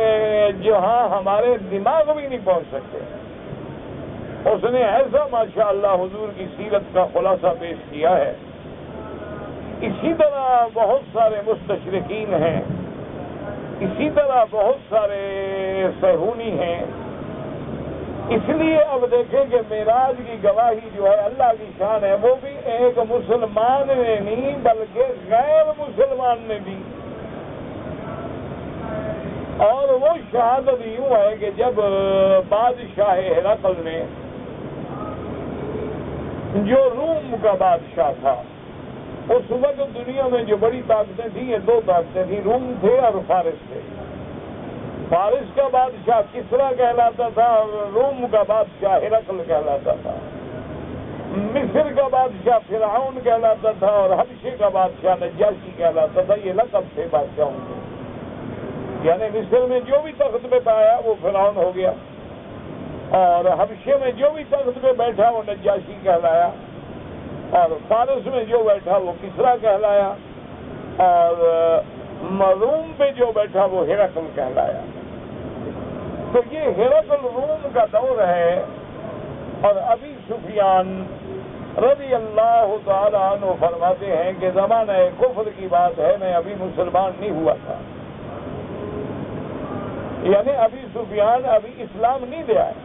جہاں ہمارے دماغ بھی نہیں پہنچ سکتے. اس نے ایسا ماشاءاللہ حضور کی سیرت کا خلاصہ پیش کیا ہے. اسی طرح بہت سارے مستشرقین ہیں، اسی طرح بہت سارے صہیونی ہیں. اس لیے اب دیکھیں کہ معراج کی گواہی جو ہے اللہ کی شان ہے، وہ بھی ایک مسلمان نے نہیں بلکہ غیر مسلمان نے دی. اور وہ شہادت یوں ہے کہ جب بادشاہ ہرقل نے، جو روم کا بادشاہ تھا، اس وقت دنیا میں جو بڑی طاقتیں تھیں، یہ دو طاقتیں تھیں، روم تھے اور فارس تھے. فارس کا بادشاہ کسرا کہلاتا تھا اور روم کا بادشاہ ہرقل کہلاتا تھا. مصر کا بادشاہ فرعون کہلاتا تھا اور حبشے کا بادشاہ نجاشی کہلاتا تھا. یہ لقب تھے بادشاہوں کے. یعنی مصر میں جو بھی تخت پہ پایا وہ فرعون ہو گیا، اور حبشے میں جو بھی تخت پہ بیٹھا وہ نجاشی کہلایا، اور فارس میں جو بیٹھا وہ کسرا کہلایا، اور روم پہ جو بیٹھا وہ ہرقل کہلایا. تو یہ ہرقل روم کا دور ہے. اور ابی سفیان رضی اللہ تعالیٰ عنہ فرماتے ہیں کہ زمانہ کفر کی بات ہے، میں ابھی مسلمان نہیں ہوا تھا. یعنی ابی سفیان ابھی اسلام نہیں لے آئے.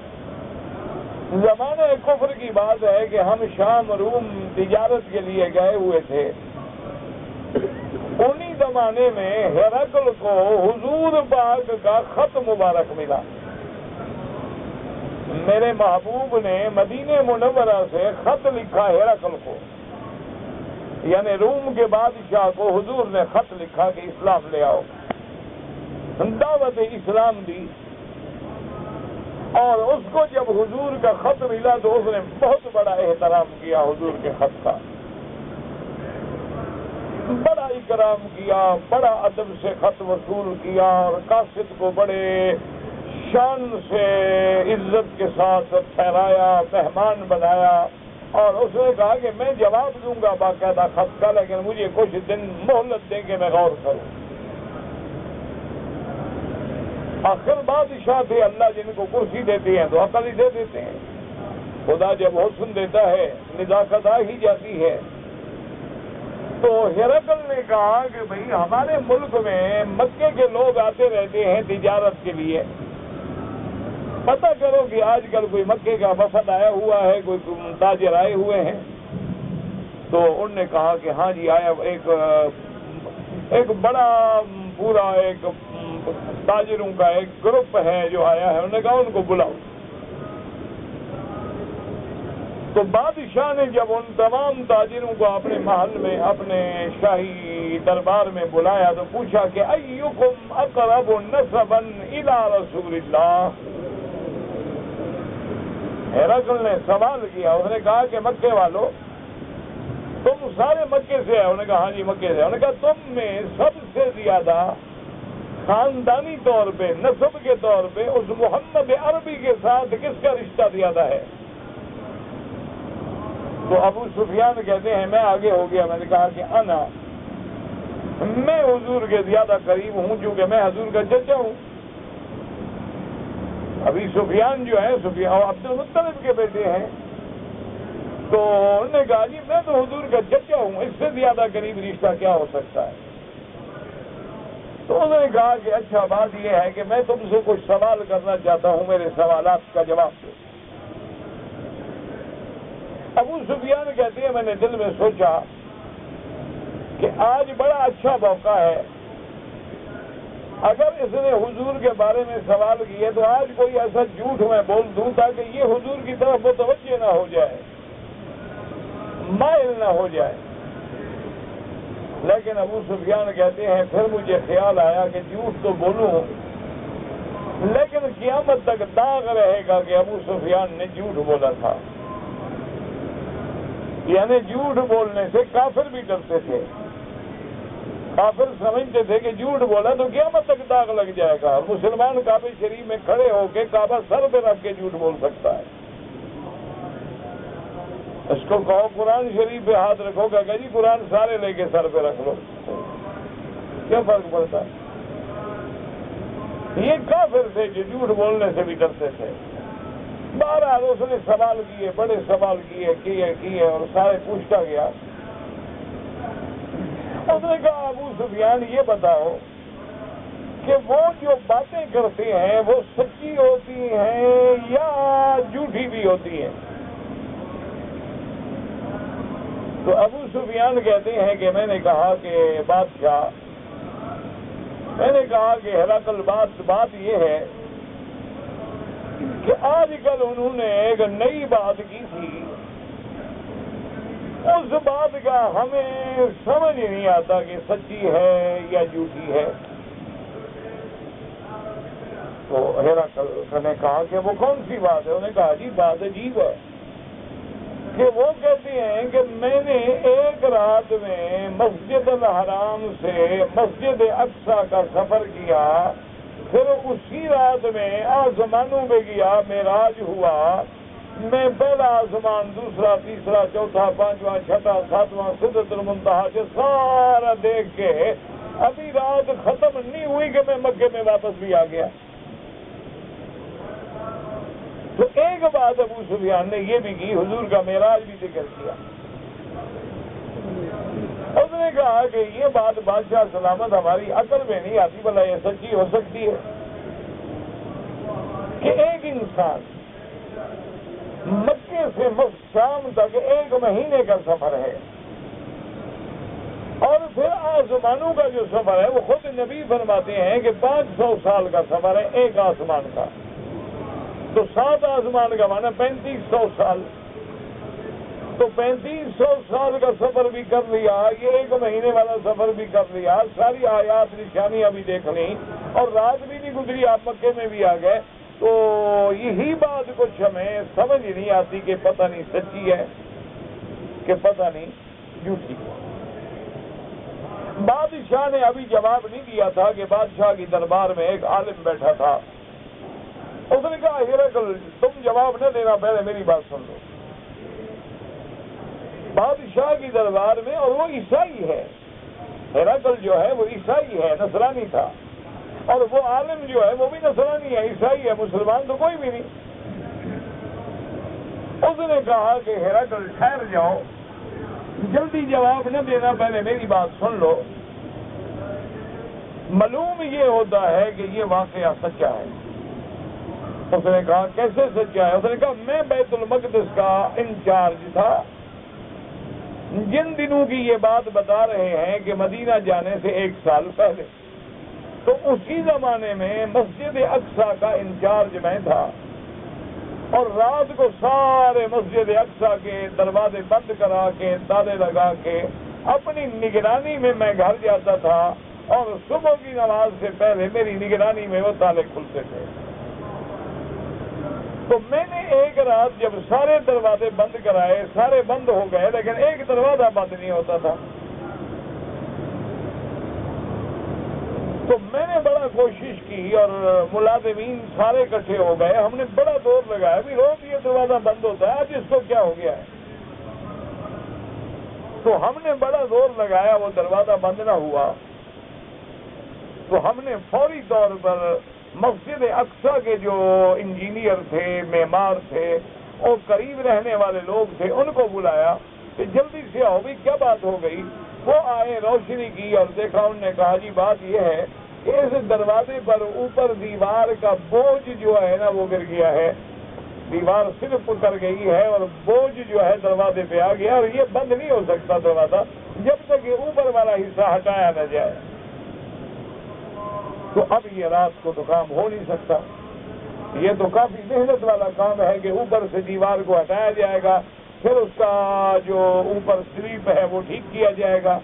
زمانہ کفر کی بات ہے کہ ہم شام روم تجارت کے لیے گئے ہوئے تھے. انہی زمانے میں ہرقل کو حضور پاک کا خط مبارک ملا. میرے محبوب نے مدینہ منورہ سے خط لکھا ہرقل کو، یعنی روم کے بادشاہ کو حضور نے خط لکھا کہ اسلام لے آؤ. دعوت اسلام دی. اور اس کو جب حضور کا خط ملا تو اس نے بہت بڑا احترام کیا حضور کے خط کا، بڑا اکرام کیا، بڑا ادب سے خط وصول کیا، اور قاصد کو بڑے شان سے عزت کے ساتھ ٹھہرایا، مہمان بنایا. اور اس نے کہا کہ میں جواب دوں گا باقاعدہ خط کا، لیکن مجھے کچھ دن مہلت دیں کہ میں غور کروں. آخر بادشاہ تھے، اللہ جن کو کرسی دیتے ہیں تو عقل ہی دے دیتے ہیں. خدا جب حسن دیتا ہے نزاکت آ ہی جاتی ہے. تو ہرقل نے کہا کہ بھئی ہمارے ملک میں مکے کے لوگ آتے رہتے ہیں تجارت کے لیے، پتہ کرو کہ آج کل کوئی مکے کا وفد آیا ہوا ہے، کوئی تاجر آئے ہوئے ہیں. تو انہوں نے کہا کہ ہاں جی آیا، ایک بڑا پورا ایک تاجروں کا ایک گروپ ہے جو آیا ہے. انہوں نے کہا ان کو بلاؤ. تو بادشاہ نے جب ان تمام تاجروں کو اپنے محل میں، اپنے شاہی دربار میں بلایا تو پوچھا کہ ایکم اقرب نسبا الی رسول اللہ. ہرقل نے سوال کیا. اس نے کہا کہ مکے والوں تم سارے مکے سے ہیں؟ انہوں نے کہا ہاں جی مکے سے. انہوں نے کہا تم میں سب سے زیادہ خاندانی طور پہ، نسب کے طور پہ اس محمد عربی کے ساتھ کس کا رشتہ زیادہ ہے؟ تو ابو سفیان کہتے ہیں میں آگے ہو گیا. میں نے کہا کہ میں حضور کے زیادہ قریب ہوں چونکہ میں حضور کا چچا ہوں. ابھی سفیان جو ہے عبد المطلب کے بیٹے ہیں. تو انہوں نے کہا جی میں تو حضور کا چچا ہوں، اس سے زیادہ قریب رشتہ کیا ہو سکتا ہے؟ تو انہوں نے کہا کہ اچھا بات یہ ہے کہ میں تم سے کچھ سوال کرنا چاہتا ہوں، میرے سوالات کا جواب دو۔ ابو سفیان کہتے ہیں میں نے دل میں سوچا کہ آج بڑا اچھا موقع ہے، اگر اس نے حضور کے بارے میں سوال کیے تو آج کوئی ایسا جھوٹ میں بول دوں تاکہ یہ حضور کی طرف متوجہ نہ ہو جائے، مائل نہ ہو جائے۔ لیکن ابو سفیان کہتے ہیں پھر مجھے خیال آیا کہ جھوٹ تو بولوں لیکن قیامت تک داغ رہے گا کہ ابو سفیان نے جھوٹ بولا تھا، یعنی جھوٹ بولنے سے کافر بھی ڈرتے تھے، کافر سمجھتے تھے کہ جھوٹ بولا تو قیامت تک داغ لگ جائے گا، اور مسلمان کعبہ شریف میں کھڑے ہو کے کعبہ سر پہ رکھ کے جھوٹ بول سکتا ہے۔ اس کو کہو قرآن شریف پہ ہاتھ رکھو گا کہ جی قرآن سارے لے کے سر پہ رکھ لو، کیا فرق پڑتا ہے؟ یہ کافر تھے جو جھوٹ بولنے سے بھی ڈرتے تھے۔ بہرحال اس نے سوال کیے، بڑے سوال کیے اور سارے پوچھتا گیا۔ اس نے کہا ابو سفیان یہ بتاؤ کہ وہ جو باتیں کرتے ہیں وہ سچی ہوتی ہیں یا جھوٹی بھی ہوتی ہیں؟ تو ابو سفیان کہتے ہیں کہ میں نے کہا کہ بادشاہ، میں نے کہا کہ ہرقل بات یہ ہے کہ آج کل انہوں نے ایک نئی بات کی تھی، اس بات کا ہمیں سمجھ نہیں آتا کہ سچی ہے یا جھوٹی ہے۔ تو ہرقل نے کہا کہ وہ کون سی بات ہے؟ انہوں نے کہا جی بات عجیب ہے کہ وہ کہتے ہیں کہ میں نے ایک رات میں مسجد الحرام سے مسجد اقصی کا سفر کیا، پھر اسی رات میں آسمانوں میں گیا، معراج ہوا، میں پہلا آسمان، دوسرا، تیسرا، چوتھا، پانچواں، چھٹا، ساتواں، سدرۃ المنتہا سے سارا دیکھ کے ابھی رات ختم نہیں ہوئی کہ میں مکے میں واپس بھی آ گیا۔ تو ایک بات ابو سفیان نے یہ بھی کی، حضور کا معراج بھی ذکر کیا۔ اس نے کہا کہ یہ بات بادشاہ سلامت ہماری عقل میں نہیں آتی، بھلا یہ سچی ہو سکتی ہے کہ ایک انسان مکے سے شام تک 1 مہینے کا سفر ہے، اور پھر آسمانوں کا جو سفر ہے وہ خود نبی فرماتے ہیں کہ 500 سال کا سفر ہے ایک آسمان کا، تو 7 آسمان کا معنی 3500 سال، تو 3500 سال کا سفر بھی کر لیا، یہ 1 مہینے والا سفر بھی کر لیا، ساری آیات نشانیاں بھی دیکھ لیں، اور رات بھی نہیں گزری آپ مکے میں بھی آ گئے، تو یہی بات کچھ ہمیں سمجھ نہیں آتی کہ پتہ نہیں سچی ہے کہ پتہ نہیں جھوٹی ہے۔ بادشاہ نے ابھی جواب نہیں دیا تھا کہ بادشاہ کی دربار میں ایک عالم بیٹھا تھا۔ اس نے کہا ہرقل تم جواب نہ دینا، پہلے میری بات سن لو۔ بادشاہ کی دربار میں، اور وہ عیسائی ہے، ہرقل جو ہے وہ عیسائی ہے، نصرانی تھا، اور وہ عالم جو ہے وہ بھی نصرانی ہے، عیسائی ہے، مسلمان تو کوئی بھی نہیں۔ اس نے کہا کہ ہرقل ٹھہر جاؤ، جلدی جواب نہ دینا، پہلے میری بات سن لو۔ معلوم یہ ہوتا ہے کہ یہ واقعہ سچا ہے۔ اس نے کہا کیسے سچا ہے؟ اس نے کہا میں بیت المقدس کا انچارج تھا، جن دنوں کی یہ بات بتا رہے ہیں کہ مدینہ جانے سے 1 سال پہلے، تو اسی زمانے میں مسجد اقصی کا انچارج میں تھا، اور رات کو سارے مسجد اقصی کے دروازے بند کرا کے تالے لگا کے اپنی نگرانی میں میں گھر جاتا تھا، اور صبح کی نماز سے پہلے میری نگرانی میں وہ تالے کھلتے تھے۔ تو میں نے ایک رات جب سارے دروازے بند کرائے، سارے بند ہو گئے، لیکن ایک دروازہ بند نہیں ہوتا تھا، تو میں نے بڑا کوشش کی، اور ملازمین سارے اکٹھے ہو گئے، ہم نے بڑا زور لگایا بھی روز یہ دروازہ بند ہوتا ہے، آج اس کو کیا ہو گیا ہے؟ تو ہم نے بڑا زور لگایا، وہ دروازہ بند نہ ہوا، تو ہم نے فوری طور پر مسجد اقصی کے جو انجینئر تھے، معمار تھے، اور قریب رہنے والے لوگ تھے، ان کو بلایا کہ جلدی سے آؤ بھی، کیا بات ہو گئی؟ وہ آئے، روشنی کی اور دیکھا، انہوں نے کہا جی بات یہ ہے اس دروازے پر اوپر دیوار کا بوجھ جو ہے نا وہ گر گیا ہے، دیوار صرف اتر گئی ہے اور بوجھ جو ہے دروازے پہ آ گیا، اور یہ بند نہیں ہو سکتا دروازہ جب تک یہ اوپر والا حصہ ہٹایا نہ جائے۔ تو اب یہ رات کو تو کام ہو نہیں سکتا، یہ تو کافی محنت والا کام ہے کہ اوپر سے دیوار کو ہٹایا جائے گا، پھر اس کا جو اوپر سلیپ ہے وہ ٹھیک کیا جائے گا،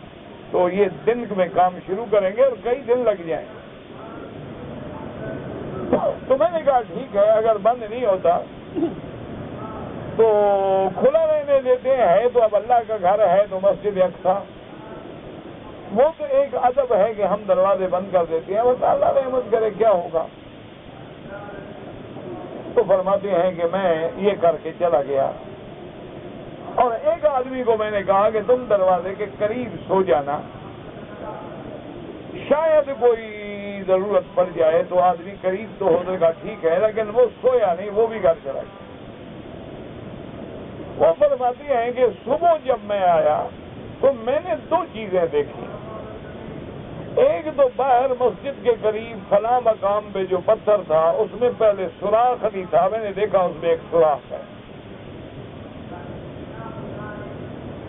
تو یہ دن میں کام شروع کریں گے اور کئی دن لگ جائیں گے۔ تو میں نے کہا ٹھیک ہے، اگر بند نہیں ہوتا تو کھلا رہنے دیتے ہیں، تو اب اللہ کا گھر ہے تو مسجد اقصیٰ، وہ تو ایک ادب ہے کہ ہم دروازے بند کر دیتے ہیں، وہ اللہ رحمت کرے کیا ہوگا۔ تو فرماتے ہیں کہ میں یہ کر کے چلا گیا، اور ایک آدمی کو میں نے کہا کہ تم دروازے کے قریب سو جانا، شاید کوئی ضرورت پڑ جائے تو آدمی قریب تو ہونے کا ٹھیک ہے، لیکن وہ سویا نہیں، وہ بھی گھر چلا گیا۔ وہ فرماتے ہیں کہ صبح جب میں آیا تو میں نے دو چیزیں دیکھی، ایک تو باہر مسجد کے قریب فلاں مقام پہ جو پتھر تھا اس میں پہلے سوراخ نہیں تھا، میں نے دیکھا اس میں ایک سوراخ ہے۔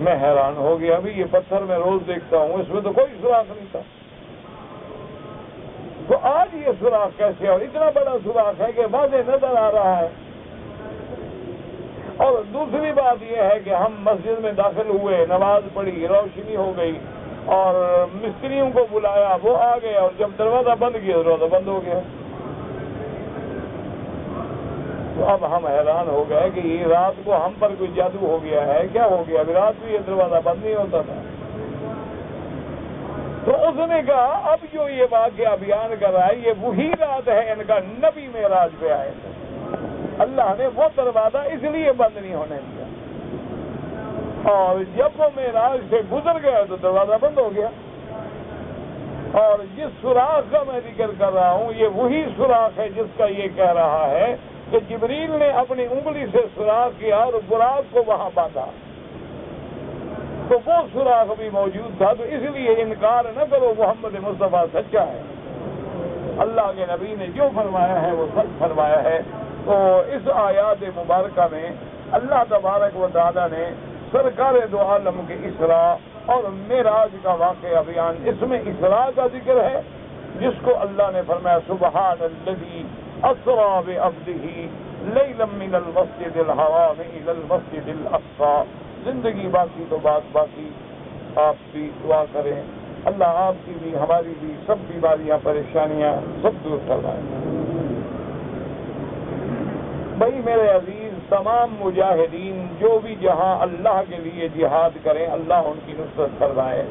میں حیران ہو گیا، ابھی یہ پتھر میں روز دیکھتا ہوں، اس میں تو کوئی سوراخ نہیں تھا، تو آج یہ سوراخ کیسے، اور اتنا بڑا سوراخ ہے کہ واضح نظر آ رہا ہے۔ اور دوسری بات یہ ہے کہ ہم مسجد میں داخل ہوئے، نماز پڑھی، روشنی ہو گئی اور مستریوں کو بلایا، وہ آ گئے، اور جب دروازہ بند کیا دروازہ بند ہو گیا۔ تو اب ہم حیران ہو گئے کہ یہ رات کو ہم پر کوئی جادو ہو گیا ہے، کیا ہو گیا، ابھی رات کو یہ دروازہ بند نہیں ہوتا تھا۔ تو اس نے کہا اب جو یہ واقعہ بیان کر رہا ہے یہ وہی رات ہے ان کا نبی معراج پہ آئے تھے، اللہ نے وہ دروازہ اس لیے بند نہیں ہونے دیا، اور جب وہ معراج سے گزر گئے تو دروازہ بند ہو گیا۔ اور جس سوراخ کا میں ذکر کر رہا ہوں یہ وہی سوراخ ہے جس کا یہ کہہ رہا ہے کہ جبریل نے اپنی انگلی سے سوراخ کیا اور براق کو وہاں باندھا، تو وہ سوراخ بھی موجود تھا۔ تو اس لیے انکار نہ کرو، محمد مصطفیٰ سچا ہے، اللہ کے نبی نے جو فرمایا ہے وہ سچ فرمایا ہے۔ تو اس آیات مبارکہ میں اللہ تبارک و تعالیٰ نے سرکار دو عالم کے اسراء اور معراج کا واقعہ بیان، اس میں اسراء کا ذکر ہے جس کو اللہ نے فرمایا سبحان الذی اسری بعبدہ لیلا من المسجد الحرام الی المسجد الاقصی۔ زندگی باقی تو بات باقی، آپ بھی دعا کریں اللہ آپ کی بھی ہماری بھی سب بیماریاں پریشانیاں سب دور کروائیں۔ بھائی میرے عزیز، تمام مجاہدین جو بھی جہاں اللہ کے لیے جہاد کریں اللہ ان کی نصرت فرمائے۔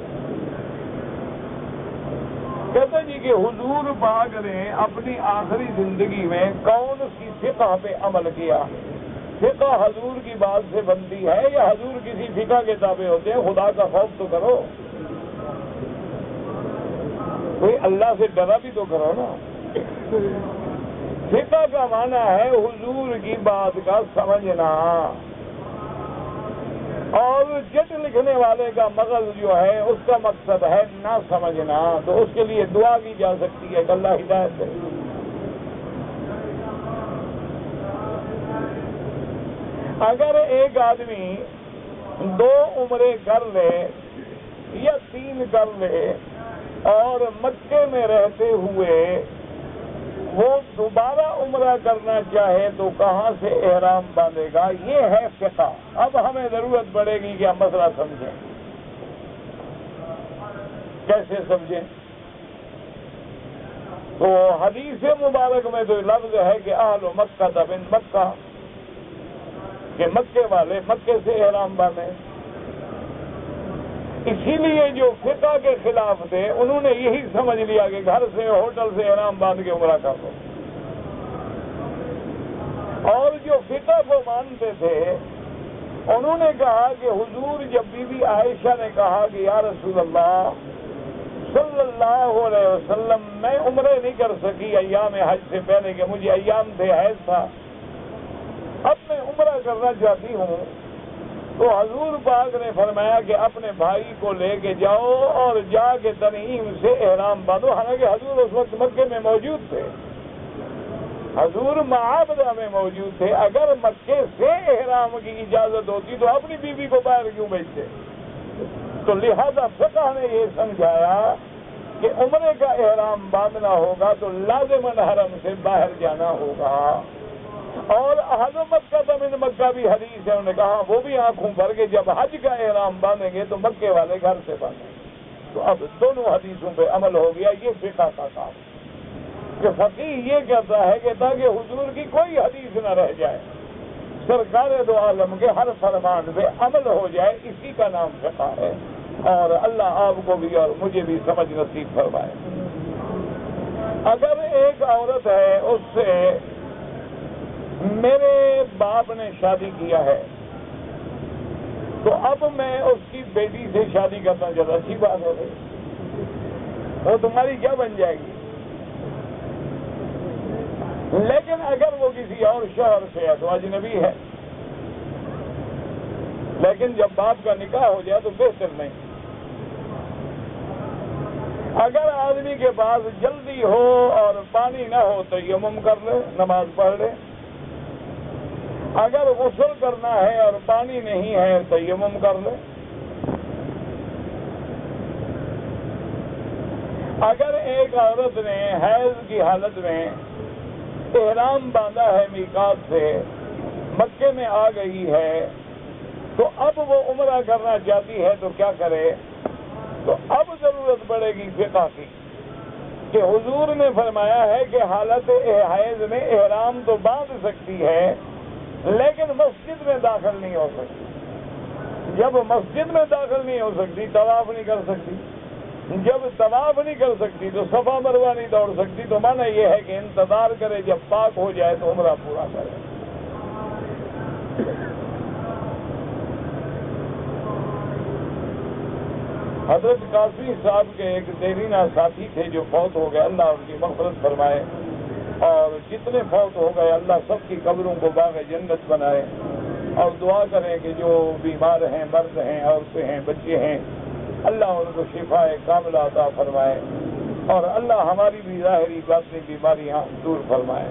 کہتے جی کہ حضور پاک نے اپنی آخری زندگی میں کون سی فقہ پہ عمل کیا؟ فقہ حضور کی بات سے بنتی ہے یا حضور کسی فقہ کے تابع ہوتے ہیں؟ خدا کا خوف تو کرو، کوئی اللہ سے ڈرا بھی تو کرو نا۔ فقہ کا معنی ہے حضور کی بات کا سمجھنا، اور جٹ لکھنے والے کا مغز جو ہے اس کا مقصد ہے نہ سمجھنا، تو اس کے لیے دعا کی جا سکتی ہے کہ اللہ ہدایت دے۔ اگر ایک آدمی 2 عمرے کر لے یا 3 کر لے اور مکے میں رہتے ہوئے وہ دوبارہ عمرہ کرنا چاہے تو کہاں سے احرام باندھے گا؟ یہ ہے فقہ۔ اب ہمیں ضرورت پڑے گی کہ ہم مسئلہ سمجھیں۔ کیسے سمجھیں؟ تو حدیث مبارک میں تو لفظ ہے کہ اہل مکہ من مکہ، کہ مکے والے مکے سے احرام باندھیں۔ اسی لیے جو فقہ کے خلاف تھے انہوں نے یہی سمجھ لیا کہ گھر سے ہوٹل سے احرام باندھ کے عمرہ کر لو، اور جو فقہ کو مانتے تھے انہوں نے کہا کہ حضور جب بی بی عائشہ نے کہا کہ یا رسول اللہ صلی اللہ علیہ وسلم میں عمرے نہیں کر سکی ایام حج سے پہلے کہ مجھے ایام تھے حیض تھا، اب میں عمرہ کرنا چاہتی ہوں تو حضور پاک نے فرمایا کہ اپنے بھائی کو لے کے جاؤ اور جا کے تنعیم سے احرام باندھو. حالانکہ حضور اس وقت مکے میں موجود تھے, حضور معابدہ میں موجود تھے. اگر مکے سے احرام کی اجازت ہوتی تو اپنی بیوی کو باہر کیوں بھیجتے؟ تو لہذا فقہ نے یہ سمجھایا کہ عمرے کا احرام باندھنا ہوگا تو لازماً حرم سے باہر جانا ہوگا. اور اہل مکہ من مکہ بھی حدیث ہے, انہوں نے کہا وہ بھی آنکھوں بھر کے جب حج کا احرام باندھیں گے تو مکے والے گھر سے باندھیں گے. تو اب دونوں حدیثوں پہ عمل ہو گیا. یہ فقہ کا کام کہ فقیہ یہ کہتا ہے کہ تاکہ حضور کی کوئی حدیث نہ رہ جائے, سرکار دو عالم کے ہر فرمان پہ عمل ہو جائے, اسی کا نام فقہ ہے. اور اللہ آپ کو بھی اور مجھے بھی سمجھ نصیب فرمائے. اگر ایک عورت ہے, اس سے میرے باپ نے شادی کیا ہے, تو اب میں اس کی بیٹی سے شادی کرنا چاہتا, اچھی بات ہو گئی, وہ تمہاری کیا بن جائے گی. لیکن اگر وہ کسی اور شوہر سے ہے تو اجنبی ہے. لیکن جب باپ کا نکاح ہو جائے تو بہتر نہیں. اگر آدمی کے پاس جلدی ہو اور پانی نہ ہو تو یمم کر لے, نماز پڑھ لے. اگر غسل کرنا ہے اور پانی نہیں ہے تو یمم کر لے. اگر ایک عورت نے حیض کی حالت میں احرام باندھا ہے میقات سے, مکے میں آ گئی ہے, تو اب وہ عمرہ کرنا چاہتی ہے تو کیا کرے؟ تو اب ضرورت پڑے گی فقہ کی کہ حضور نے فرمایا ہے کہ حالت حیض میں احرام تو باندھ سکتی ہے لیکن مسجد میں داخل نہیں ہو سکتی. جب مسجد میں داخل نہیں ہو سکتی طواف نہیں کر سکتی. جب طواف نہیں کر سکتی تو صفا مروہ نہیں دوڑ سکتی. تو معنی یہ ہے کہ انتظار کرے, جب پاک ہو جائے تو عمرہ پورا کرے. حضرت قاسمی صاحب کے ایک دیرینہ ساتھی تھے جو فوت ہو گئے, اللہ ان کی مغفرت فرمائے. اور جتنے فوت ہو گئے اللہ سب کی قبروں کو باغ جنت بنائے. اور دعا کریں کہ جو بیمار ہیں, مرد ہیں, عورتیں ہیں, بچے ہیں, اللہ ان کو شفا کاملہ عطا فرمائے. اور اللہ ہماری بھی ظاہری باطنی بیماریاں دور فرمائے.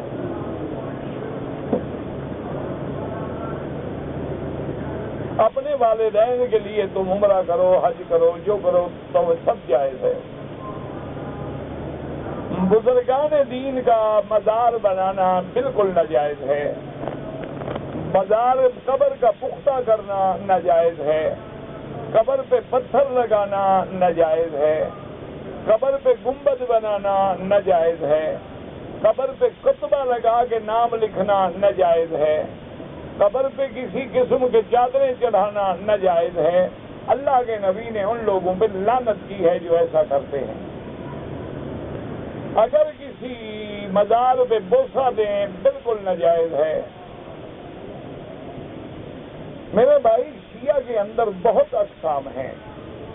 اپنے والدین کے لیے تم عمرہ کرو, حج کرو, جو کرو تو وہ سب جائز ہے. بزرگان دین کا مزار بنانا بالکل ناجائز ہے. مزار قبر کا پختہ کرنا ناجائز ہے. قبر پہ پتھر لگانا ناجائز ہے. قبر پہ گنبد بنانا ناجائز ہے. قبر پہ کتبہ لگا کے نام لکھنا ناجائز ہے. قبر پہ کسی قسم کے چادریں چڑھانا ناجائز ہے. اللہ کے نبی نے ان لوگوں پہ لعنت کی ہے جو ایسا کرتے ہیں. اگر کسی مزار پہ بوسہ دیں بالکل ناجائز ہے. میرے بھائی شیعہ کے اندر بہت اقسام ہیں.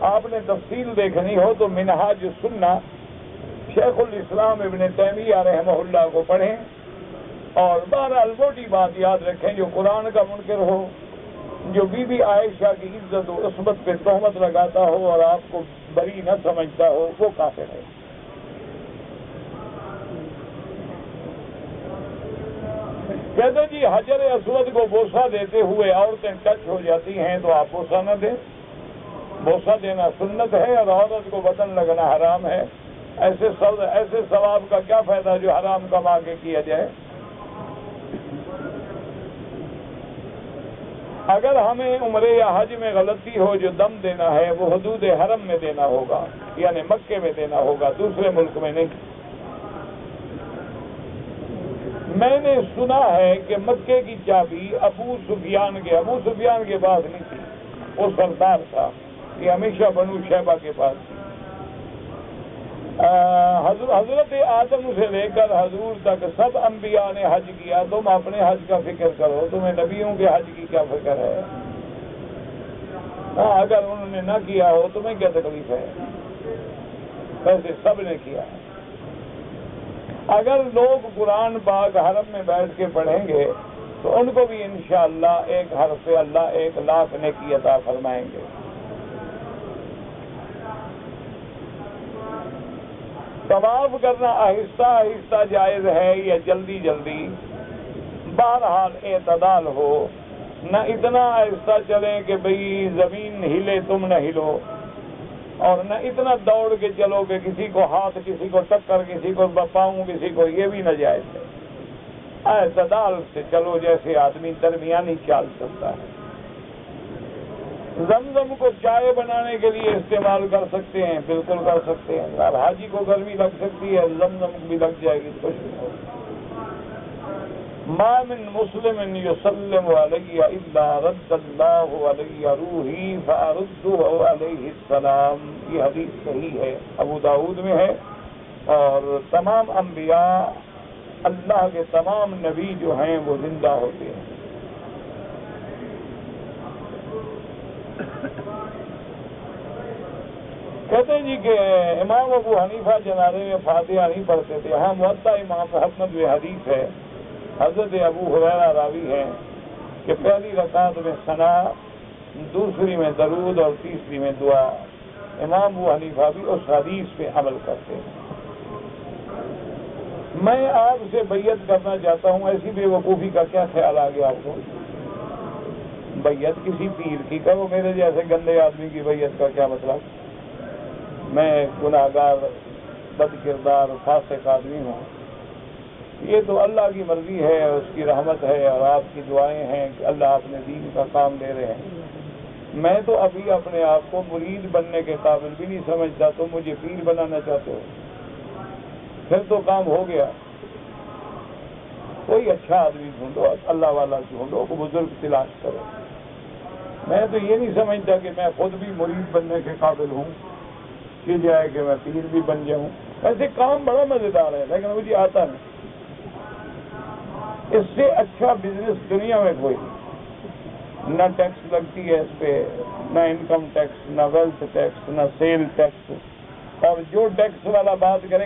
آپ نے تفصیل دیکھنی ہو تو منہاج السنہ شیخ الاسلام ابن تیمیہ رحمہ اللہ کو پڑھیں. اور بہرحال موٹی بات یاد رکھیں, جو قرآن کا منکر ہو, جو بی بی عائشہ کی عزت و عصمت پہ تہمت لگاتا ہو اور آپ کو بری نہ سمجھتا ہو, وہ کافر ہے. کہتے جی حجر اسود کو بوسہ دیتے ہوئے عورتیں ٹچ ہو جاتی ہیں تو آپ بوسہ نہ دیں. بوسہ دینا سنت ہے اور عورت کو بدن لگنا حرام ہے. ایسے ثواب کا کیا فائدہ جو حرام کما کے کیا جائے. اگر ہمیں عمرے یا حج میں غلطی ہو, جو دم دینا ہے وہ حدود حرم میں دینا ہوگا, یعنی مکے میں دینا ہوگا, دوسرے ملک میں نہیں. میں نے سنا ہے کہ مکے کی چابی ابو سفیان کے پاس نہیں تھی, وہ سردار تھا, یہ ہمیشہ بنو شیبہ کے پاس تھی. حضرت آدم سے لے کر حضور تک سب انبیاء نے حج کیا. تم اپنے حج کا فکر کرو, تمہیں نبیوں کے حج کی کیا فکر ہے؟ اگر انہوں نے نہ کیا ہو تمہیں کیا تکلیف ہے؟ ویسے سب نے کیا. اگر لوگ قرآن پاک حرم میں بیٹھ کے پڑھیں گے تو ان کو بھی انشاءاللہ ایک حرف پہ اللہ 1,00,000 نیکی عطا فرمائیں گے۔ طواف کرنا آہستہ آہستہ جائز ہے یا جلدی جلدی؟ بہرحال اعتدال ہو، نہ اتنا آہستہ چلیں کہ بھئی زمین ہلے تم نہ ہلو، اور نہ اتنا دوڑ کے چلو کہ کسی کو ہاتھ، کسی کو ٹکر، کسی کو پاؤں، کسی کو، یہ بھی ناجائز ہے۔ اعتدال سے چلو جیسے آدمی درمیانی چال چلتا ہے۔ زمزم کو چائے بنانے کے لیے استعمال کر سکتے ہیں، بالکل کر سکتے ہیں۔ اگر حاجی کو گرمی لگ سکتی ہے، زمزم بھی لگ جائے گی، کچھ نہیں ہوگا۔ ما من مسلم یسلم علی الا رد اللہ علی روحی فارده علیہ السلام، یہ حدیث صحیح ہے، ابو داؤد میں ہے، اور تمام انبیاء، اللہ کے تمام نبی جو ہیں وہ زندہ ہوتے ہیں۔ کہتے ہیں جی کہ امام ابو حنیفہ جنازے میں فاتحہ نہیں پڑھتے تھے۔ ہاں موطا امام احمد میں حدیث ہے، حضرت ابو ہریرہ راوی ہیں کہ پہلی رکعت میں ثنا، دوسری میں درود اور تیسری میں دعا۔ امام ابو حنیفہ بھی اس حدیث پہ عمل کرتے ہیں۔ میں آپ سے بیعت کرنا چاہتا ہوں، ایسی بے وقوفی کا کیا خیال آ گیا آپ کو؟ بیعت کسی پیر کی کرو، میرے جیسے گندے آدمی کی بیعت کا کیا مطلب؟ میں گناہگار، بد کردار، فاسق آدمی ہوں۔ یہ تو اللہ کی مرضی ہے، اس کی رحمت ہے، اور آپ کی دعائیں ہیں کہ اللہ اپنے دین کا کام دے رہے ہیں۔ میں تو ابھی اپنے آپ کو مرید بننے کے قابل بھی نہیں سمجھتا، تو مجھے پیر بنانا چاہتے ہو؟ پھر تو کام ہو گیا۔ کوئی اچھا آدمی ڈھونڈو، اللہ والا ڈھونڈو، کو بزرگ تلاش کرو۔ میں تو یہ نہیں سمجھتا کہ میں خود بھی مرید بننے کے قابل ہوں کہ جائے کہ میں پیر بھی بن جاؤں۔ ایسے کام بڑا مزیدار ہے، لیکن مجھے آتا نہیں۔ اس سے اچھا بزنس دنیا میں کوئی نہیں، نہ ٹیکس لگتی ہے اس پہ، نہ انکم ٹیکس، نہ ویلتھ ٹیکس، نہ سیل ٹیکس، اور جو ٹیکس والا بات کرے